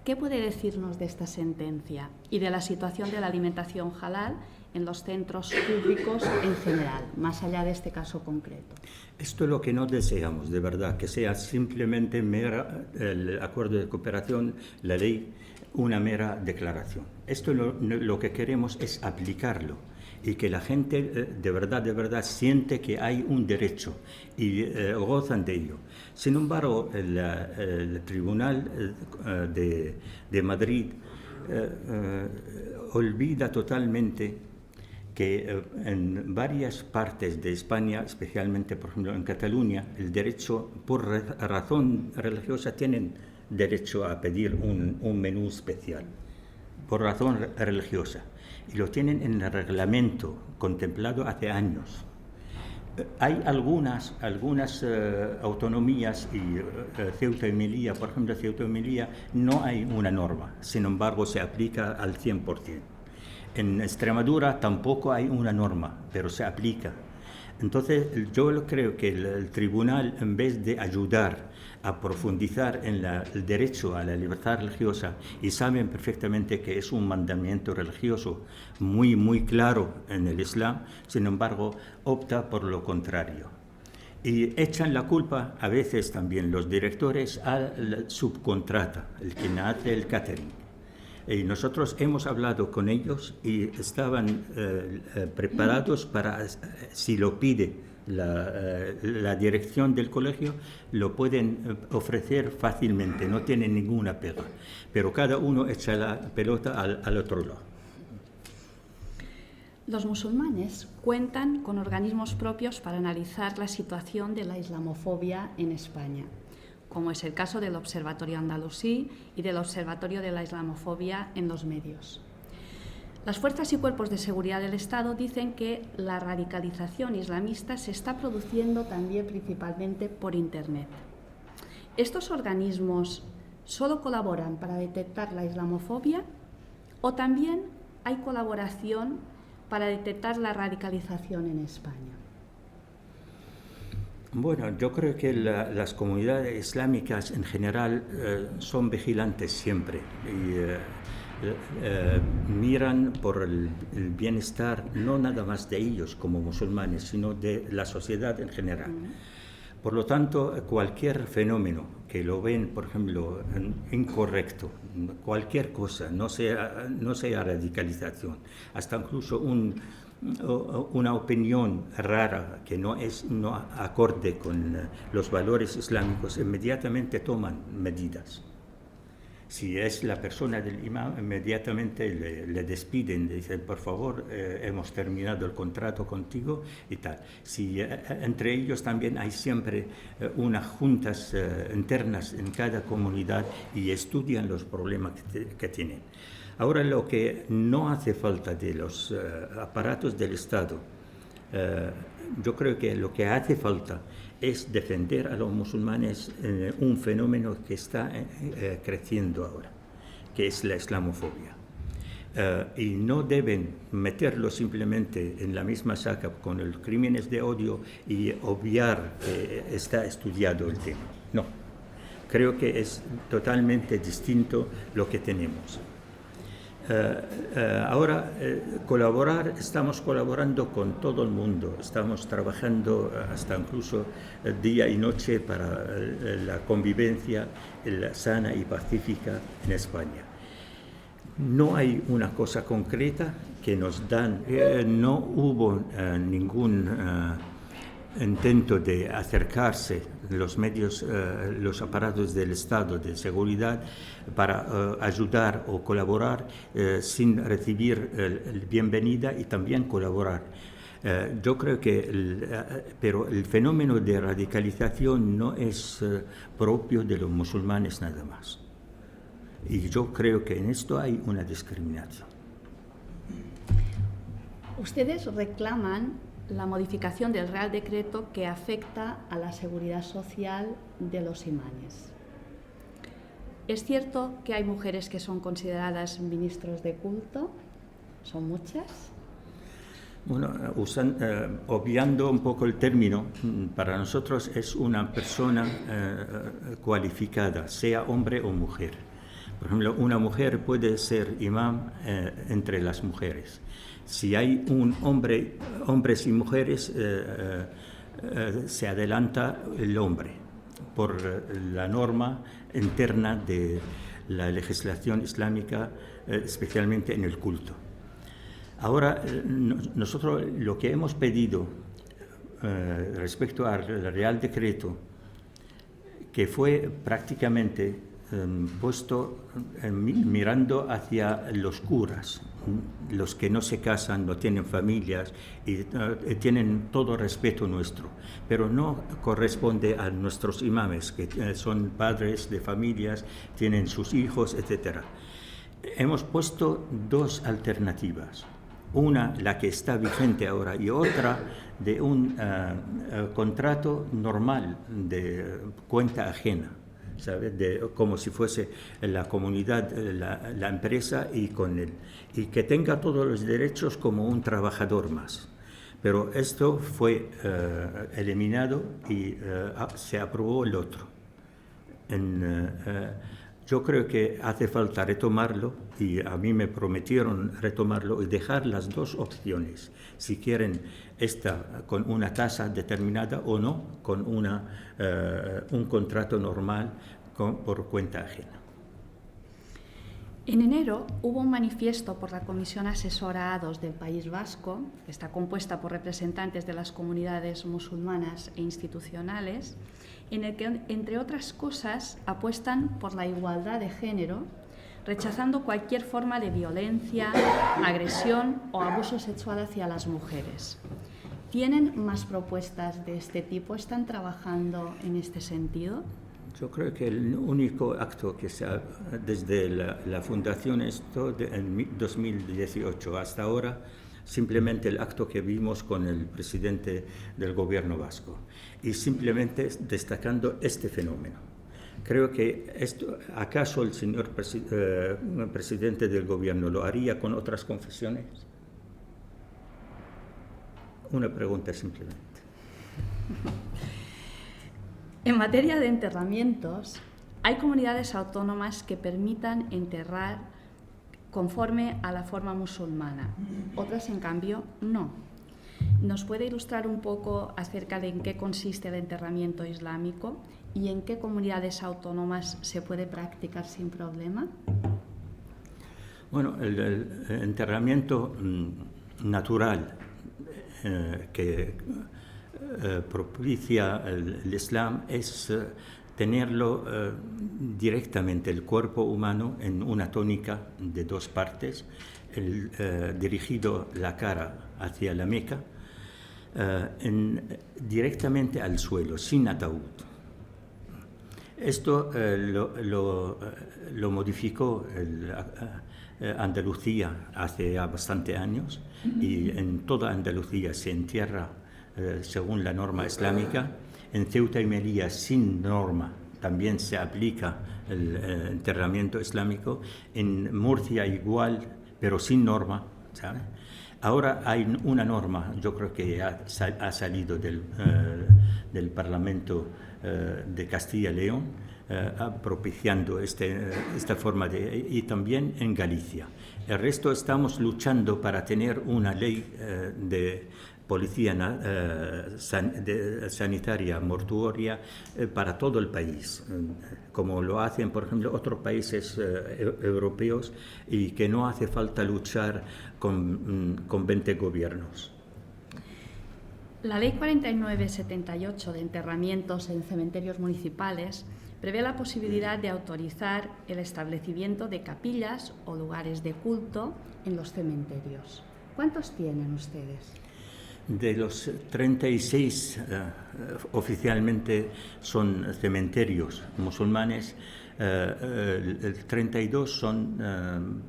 ¿Qué puede decirnos de esta sentencia y de la situación de la alimentación halal en los centros públicos en general, más allá de este caso concreto? Esto es lo que no deseamos, de verdad, que sea simplemente el acuerdo de cooperación, la ley, una mera declaración. Esto lo que queremos es aplicarlo y que la gente de verdad siente que hay un derecho y gozan de ello. Sin embargo, el Tribunal de Madrid olvida totalmente que en varias partes de España, especialmente por ejemplo en Cataluña, el derecho por razón religiosa tienen derecho a pedir un menú especial por razón religiosa, y lo tienen en el reglamento contemplado hace años. Hay algunas autonomías y Ceuta y Melilla, por ejemplo, Ceuta y Melilla no hay una norma, sin embargo se aplica al 100%. En Extremadura tampoco hay una norma, pero se aplica. Entonces, yo creo que el tribunal, en vez de ayudar a profundizar en el derecho a la libertad religiosa, y saben perfectamente que es un mandamiento religioso muy, muy claro en el Islam, sin embargo, opta por lo contrario. Y echan la culpa, a veces también los directores, al subcontrata, el que hace el catering. Y nosotros hemos hablado con ellos y estaban preparados para, si lo pide la dirección del colegio, lo pueden ofrecer fácilmente, no tienen ninguna pega. Pero cada uno echa la pelota al otro lado. Los musulmanes cuentan con organismos propios para analizar la situación de la islamofobia en España, como es el caso del Observatorio Andalusí y del Observatorio de la Islamofobia en los medios. Las fuerzas y cuerpos de seguridad del Estado dicen que la radicalización islamista se está produciendo también principalmente por Internet. ¿Estos organismos solo colaboran para detectar la islamofobia o también hay colaboración para detectar la radicalización en España? Bueno, yo creo que las comunidades islámicas en general son vigilantes siempre y miran por el bienestar no nada más de ellos como musulmanes, sino de la sociedad en general. Por lo tanto, cualquier fenómeno que lo ven, por ejemplo, incorrecto, cualquier cosa, no sea radicalización, hasta incluso una opinión rara que no acorde con los valores islámicos, inmediatamente toman medidas. Si es la persona del imam, inmediatamente le despiden, le dicen, por favor, hemos terminado el contrato contigo y tal. Si entre ellos también hay siempre unas juntas internas en cada comunidad y estudian los problemas que tienen. Ahora, lo que no hace falta de los aparatos del Estado, yo creo que lo que hace falta es defender a los musulmanes un fenómeno que está creciendo ahora, que es la islamofobia. Y no deben meterlo simplemente en la misma saca con los crímenes de odio y obviar que está estudiado el tema. No, creo que es totalmente distinto lo que tenemos. Ahora, estamos colaborando con todo el mundo, estamos trabajando hasta incluso día y noche para la convivencia sana y pacífica en España. No hay una cosa concreta que nos dan, no hubo ningún intento de acercarse los medios, los aparatos del Estado de seguridad para ayudar o colaborar sin recibir bienvenida y también colaborar. Yo creo que pero el fenómeno de radicalización no es propio de los musulmanes nada más. Y yo creo que en esto hay una discriminación. Ustedes reclaman la modificación del Real Decreto que afecta a la seguridad social de los imanes. ¿Es cierto que hay mujeres que son consideradas ministros de culto? ¿Son muchas? Bueno, obviando un poco el término, para nosotros es una persona cualificada, sea hombre o mujer. Por ejemplo, una mujer puede ser imam entre las mujeres. Si hay hombres y mujeres, se adelanta el hombre por la norma interna de la legislación islámica, especialmente en el culto. Ahora, nosotros lo que hemos pedido respecto al Real Decreto, que fue prácticamente puesto mirando hacia los curas, los que no se casan, no tienen familias y tienen todo respeto nuestro, pero no corresponde a nuestros imames, que son padres de familias, tienen sus hijos, etc. Hemos puesto dos alternativas. Una, la que está vigente ahora, y otra de un contrato normal de cuenta ajena. ¿sabe? Como si fuese la comunidad, la empresa y que tenga todos los derechos como un trabajador más. Pero esto fue eliminado y se aprobó el otro. Yo creo que hace falta retomarlo y a mí me prometieron retomarlo y dejar las dos opciones, si quieren esta con una tasa determinada o no, con un contrato normal por cuenta ajena. En enero hubo un manifiesto por la Comisión Asesora A2 del País Vasco, que está compuesta por representantes de las comunidades musulmanas e institucionales, en el que, entre otras cosas, apuestan por la igualdad de género, rechazando cualquier forma de violencia, agresión o abuso sexual hacia las mujeres. ¿Tienen más propuestas de este tipo? ¿Están trabajando en este sentido? Yo creo que el único acto que desde la fundación en 2018 hasta ahora, simplemente el acto que vimos con el presidente del gobierno vasco y simplemente destacando este fenómeno. Creo que ¿acaso el señor presidente del gobierno lo haría con otras confesiones? Una pregunta simplemente. En materia de enterramientos, hay comunidades autónomas que permitan enterrar conforme a la forma musulmana, otras en cambio no. ¿Nos puede ilustrar un poco acerca de en qué consiste el enterramiento islámico y en qué comunidades autónomas se puede practicar sin problema? Bueno, el enterramiento natural que propicia el Islam es tenerlo directamente el cuerpo humano en una tónica de dos partes, dirigido la cara hacia la Meca, directamente al suelo, sin ataúd. Esto lo modificó Andalucía hace ya bastante años y en toda Andalucía se entierra según la norma islámica. En Ceuta y Melilla, sin norma, también se aplica el enterramiento islámico. En Murcia igual, pero sin norma, ¿sabe? Ahora hay una norma, yo creo que ha salido del Parlamento de Castilla y León, propiciando esta forma y también en Galicia. El resto estamos luchando para tener una ley de policía sanitaria mortuoria para todo el país, como lo hacen, por ejemplo, otros países europeos, y que no hace falta luchar con 20 gobiernos. La Ley 4978 de enterramientos en cementerios municipales prevé la posibilidad de autorizar el establecimiento de capillas o lugares de culto en los cementerios. ¿Cuántos tienen ustedes? De los 36 oficialmente son cementerios musulmanes, el 32 son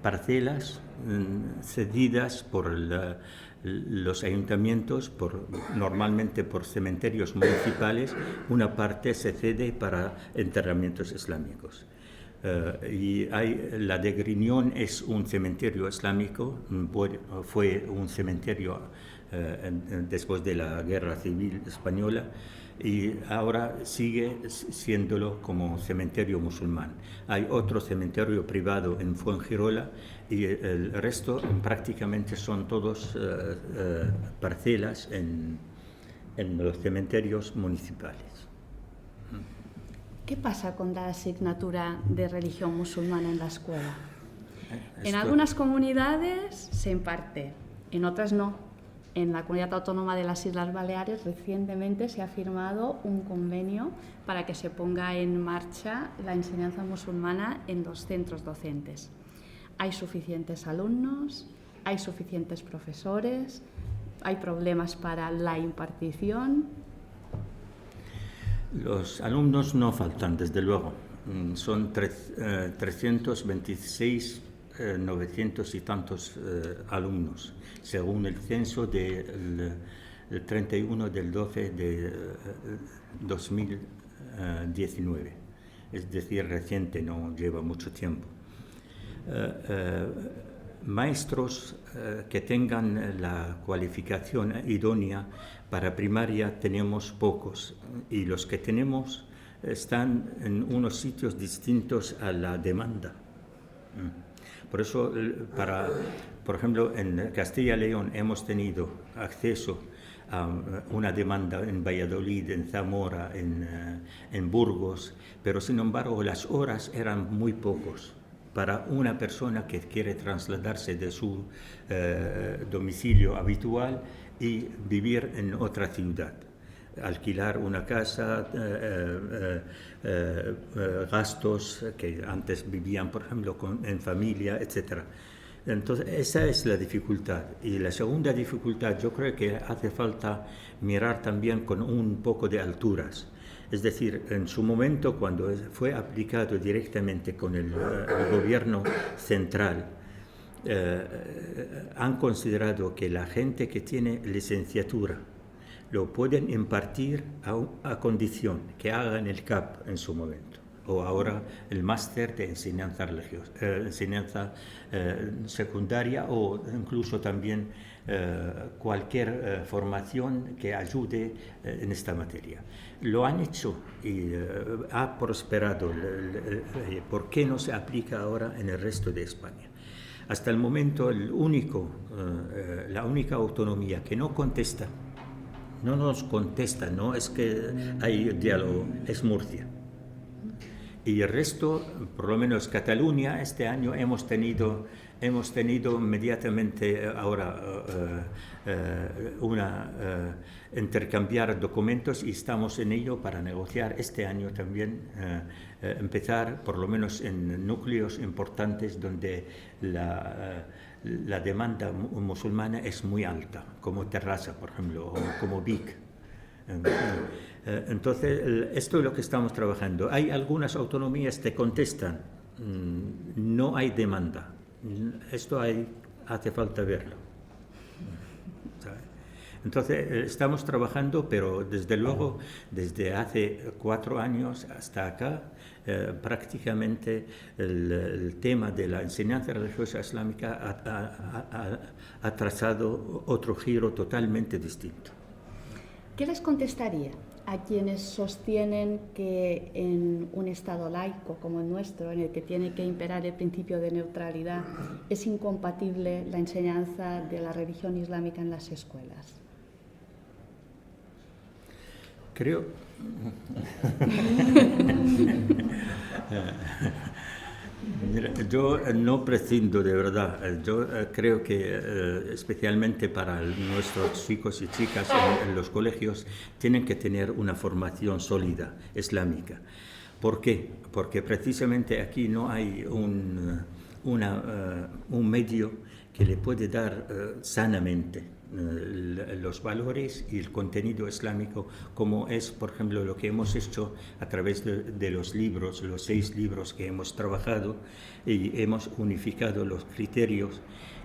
parcelas cedidas por los ayuntamientos, normalmente por cementerios municipales. Una parte se cede para enterramientos islámicos. Y la de Griñón es un cementerio islámico, fue un cementerio después de la Guerra Civil Española y ahora sigue siéndolo como cementerio musulmán. Hay otro cementerio privado en Fuengirola y el resto prácticamente son todos parcelas en los cementerios municipales. ¿Qué pasa con la asignatura de religión musulmana en la escuela? En algunas comunidades se imparte, en otras no. En la Comunidad Autónoma de las Islas Baleares recientemente se ha firmado un convenio para que se ponga en marcha la enseñanza musulmana en los centros docentes. ¿Hay suficientes alumnos? ¿Hay suficientes profesores? ¿Hay problemas para la impartición? Los alumnos no faltan, desde luego. Son 326, 900 y tantos alumnos, según el censo del 31 del 12 de 2000, XIX, es decir, reciente, no lleva mucho tiempo. Maestros que tengan la cualificación idónea para primaria tenemos pocos, y los que tenemos están en unos sitios distintos a la demanda. Por eso, por ejemplo, en Castilla y León hemos tenido acceso a una demanda en Valladolid, en Zamora, en Burgos, pero sin embargo las horas eran muy pocos para una persona que quiere trasladarse de su domicilio habitual y vivir en otra ciudad. Alquilar una casa, gastos que antes vivían, por ejemplo, en familia, etc. Entonces, esa es la dificultad. Y la segunda dificultad, yo creo que hace falta mirar también con un poco de alturas. Es decir, en su momento, cuando fue aplicado directamente con el gobierno central, han considerado que la gente que tiene licenciatura lo pueden impartir a condición que hagan el CAP en su momento, o ahora el máster de enseñanza religiosa, enseñanza secundaria, o incluso también cualquier formación que ayude en esta materia. Lo han hecho y ha prosperado. ¿Por qué no se aplica ahora en el resto de España? Hasta el momento, la única autonomía que no contesta, no nos contesta, no es que hay diálogo, es Murcia. Y el resto, por lo menos Cataluña, este año hemos tenido inmediatamente ahora intercambiar documentos, y estamos en ello para negociar este año también, empezar por lo menos en núcleos importantes donde la demanda musulmana es muy alta, como Terrassa, por ejemplo, o como Vic. Entonces, esto es lo que estamos trabajando. Hay algunas autonomías que contestan, no hay demanda. Esto hace falta verlo. Entonces, estamos trabajando, pero desde luego, desde hace 4 años hasta acá, prácticamente el tema de la enseñanza religiosa islámica ha trazado otro giro totalmente distinto. ¿Qué les contestaría a quienes sostienen que en un Estado laico como el nuestro, en el que tiene que imperar el principio de neutralidad, es incompatible la enseñanza de la religión islámica en las escuelas? Creo... Mira, yo no prescindo, de verdad. Yo creo que especialmente para nuestros chicos y chicas en los colegios tienen que tener una formación sólida islámica. ¿Por qué? Porque precisamente aquí no hay un medio que le puede dar sanamente los valores y el contenido islámico, como es, por ejemplo, lo que hemos hecho a través de los libros, los 6 libros que hemos trabajado, y hemos unificado los criterios,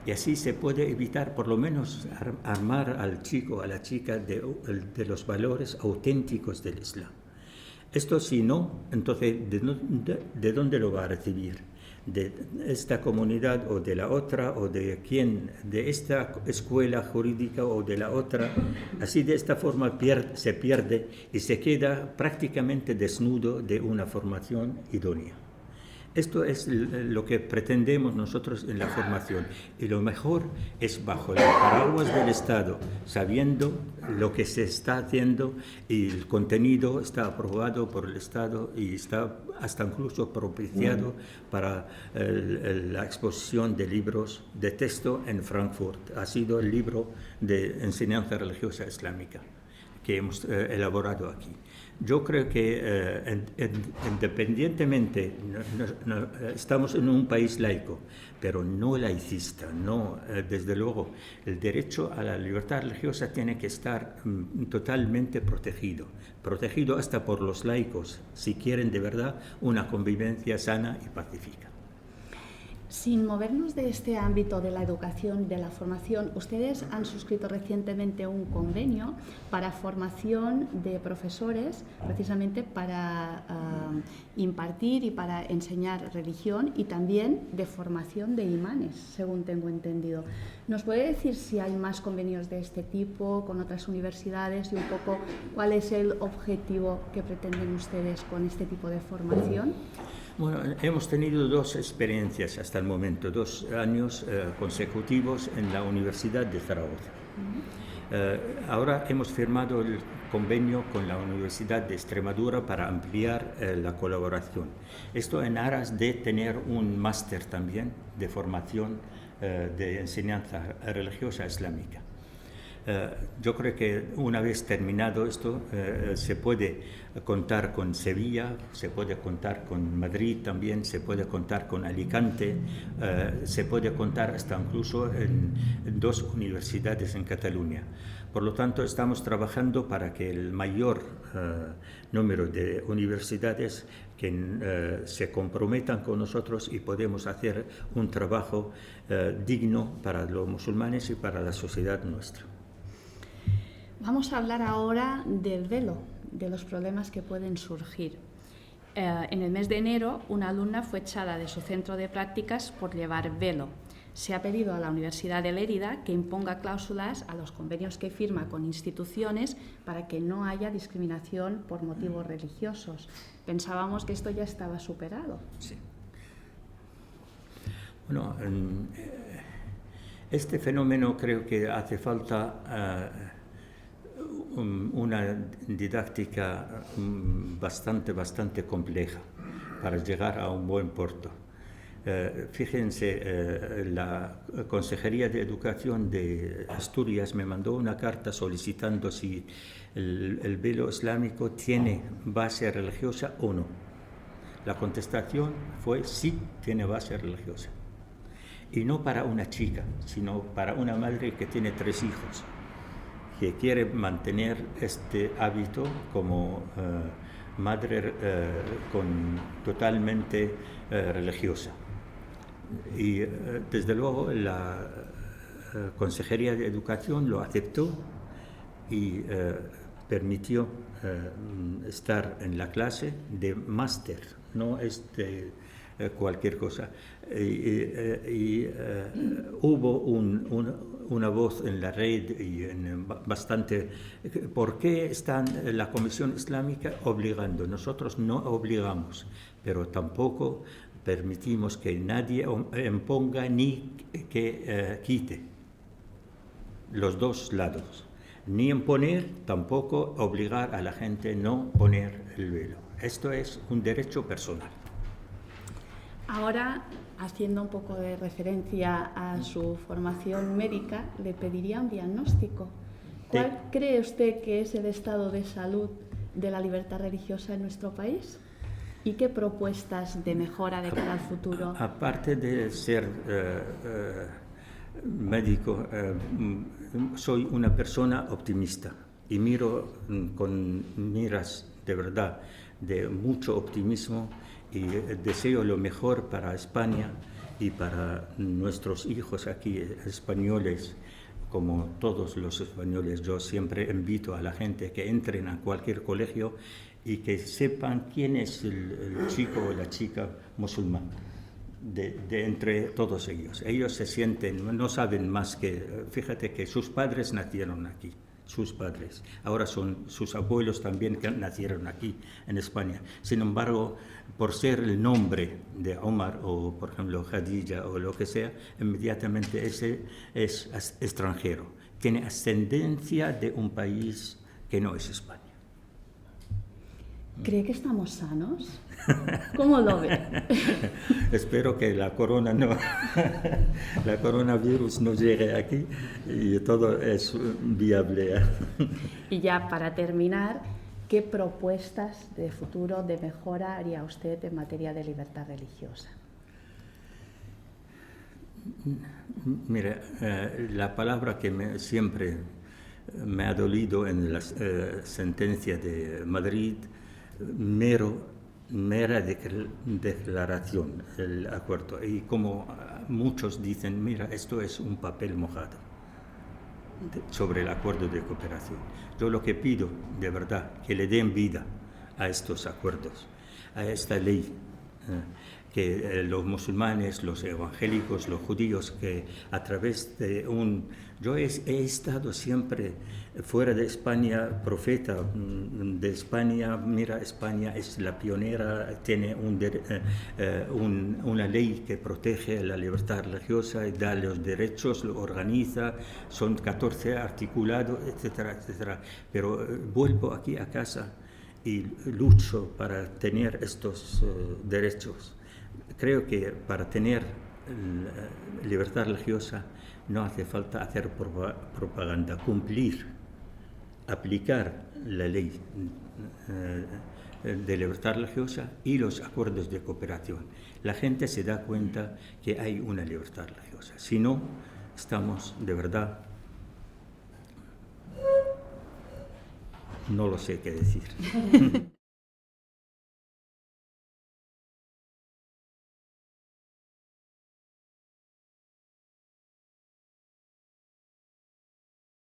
y así se puede evitar por lo menos armar al chico, a la chica de los valores auténticos del Islam. Esto si no, entonces, ¿de dónde lo va a recibir? ¿De esta comunidad o de la otra, o de quién, de esta escuela jurídica o de la otra? Así, de esta forma se pierde y se queda prácticamente desnudo de una formación idónea. Esto es lo que pretendemos nosotros en la formación, y lo mejor es bajo el paraguas del Estado, sabiendo lo que se está haciendo, y el contenido está aprobado por el Estado y está hasta incluso propiciado para la exposición de libros de texto en Frankfurt. Ha sido el libro de enseñanza religiosa islámica que hemos elaborado aquí. Yo creo que independientemente, estamos en un país laico, pero no laicista, no, desde luego, el derecho a la libertad religiosa tiene que estar totalmente protegido hasta por los laicos, si quieren de verdad una convivencia sana y pacífica. Sin movernos de este ámbito de la educación, de la formación, ustedes han suscrito recientemente un convenio para formación de profesores, precisamente para impartir y para enseñar religión, y también de formación de imanes, según tengo entendido. ¿Nos puede decir si hay más convenios de este tipo con otras universidades y un poco cuál es el objetivo que pretenden ustedes con este tipo de formación? Bueno, hemos tenido 2 experiencias hasta el momento, 2 años consecutivos en la Universidad de Zaragoza. Ahora hemos firmado el convenio con la Universidad de Extremadura para ampliar la colaboración. Esto en aras de tener un máster también de formación de enseñanza religiosa islámica. Yo creo que una vez terminado esto, se puede contar con Sevilla, se puede contar con Madrid también, se puede contar con Alicante, se puede contar hasta incluso en 2 universidades en Cataluña. Por lo tanto, estamos trabajando para que el mayor número de universidades que se comprometan con nosotros y podemos hacer un trabajo digno para los musulmanes y para la sociedad nuestra. Vamos a hablar ahora del velo, de los problemas que pueden surgir. En el mes de enero, una alumna fue echada de su centro de prácticas por llevar velo. Se ha pedido a la Universidad de Lérida que imponga cláusulas a los convenios que firma con instituciones para que no haya discriminación por motivos religiosos. Pensábamos que esto ya estaba superado. Sí. Bueno, este fenómeno creo que hace falta una didáctica bastante compleja para llegar a un buen puerto. Fíjense, la Consejería de Educación de Asturias me mandó una carta solicitando si el velo islámico tiene base religiosa o no. La contestación fue sí, tiene base religiosa. Y no para una chica, sino para una madre que tiene 3 hijos, que quiere mantener este hábito como madre totalmente religiosa. Y desde luego la Consejería de Educación lo aceptó y permitió estar en la clase de máster, no es de cualquier cosa. Hubo una voz en la red y bastante. ¿Por qué está la Comisión Islámica obligando? Nosotros no obligamos, pero tampoco permitimos que nadie imponga ni que quite. Los 2 lados. Ni imponer, tampoco obligar a la gente a no poner el velo. Esto es un derecho personal. Ahora, haciendo un poco de referencia a su formación médica, le pediría un diagnóstico. ¿Cuál cree usted que es el estado de salud de la libertad religiosa en nuestro país? ¿Y qué propuestas de mejora de cara al futuro? Aparte de ser médico, soy una persona optimista y miro con miras de verdad, de mucho optimismo, y deseo lo mejor para España y para nuestros hijos aquí españoles, como todos los españoles. Yo siempre invito a la gente que entren a cualquier colegio y que sepan quién es el chico o la chica musulmán de entre todos ellos. Ellos se sienten, no saben más que, fíjate que sus padres nacieron aquí. Sus padres, ahora son sus abuelos también que nacieron aquí en España. Sin embargo, por ser el nombre de Omar o, por ejemplo, Khadija o lo que sea, inmediatamente ese es extranjero. Tiene ascendencia de un país que no es España. ¿Cree que estamos sanos? ¿Cómo lo ve? Espero que la coronavirus no llegue aquí y todo es viable. Y ya para terminar, ¿qué propuestas de futuro, de mejora haría usted en materia de libertad religiosa? Mire, la palabra que siempre me ha dolido en la sentencia de Madrid, mero mera declaración, el acuerdo. Y como muchos dicen, mira, esto es un papel mojado sobre el acuerdo de cooperación. Yo lo que pido, de verdad, que le den vida a estos acuerdos, a esta ley, que los musulmanes, los evangélicos, los judíos, que a través de Yo he estado siempre fuera de España, profeta de España. Mira, España es la pionera, tiene una ley que protege la libertad religiosa y da los derechos, lo organiza, son 14 articulados, etcétera, etcétera. Pero vuelvo aquí a casa y lucho para tener estos derechos. Creo que para tener libertad religiosa no hace falta hacer propaganda, cumplir, aplicar la ley de libertad religiosa y los acuerdos de cooperación. La gente se da cuenta que hay una libertad religiosa. Si no, estamos de verdad... No lo sé qué decir.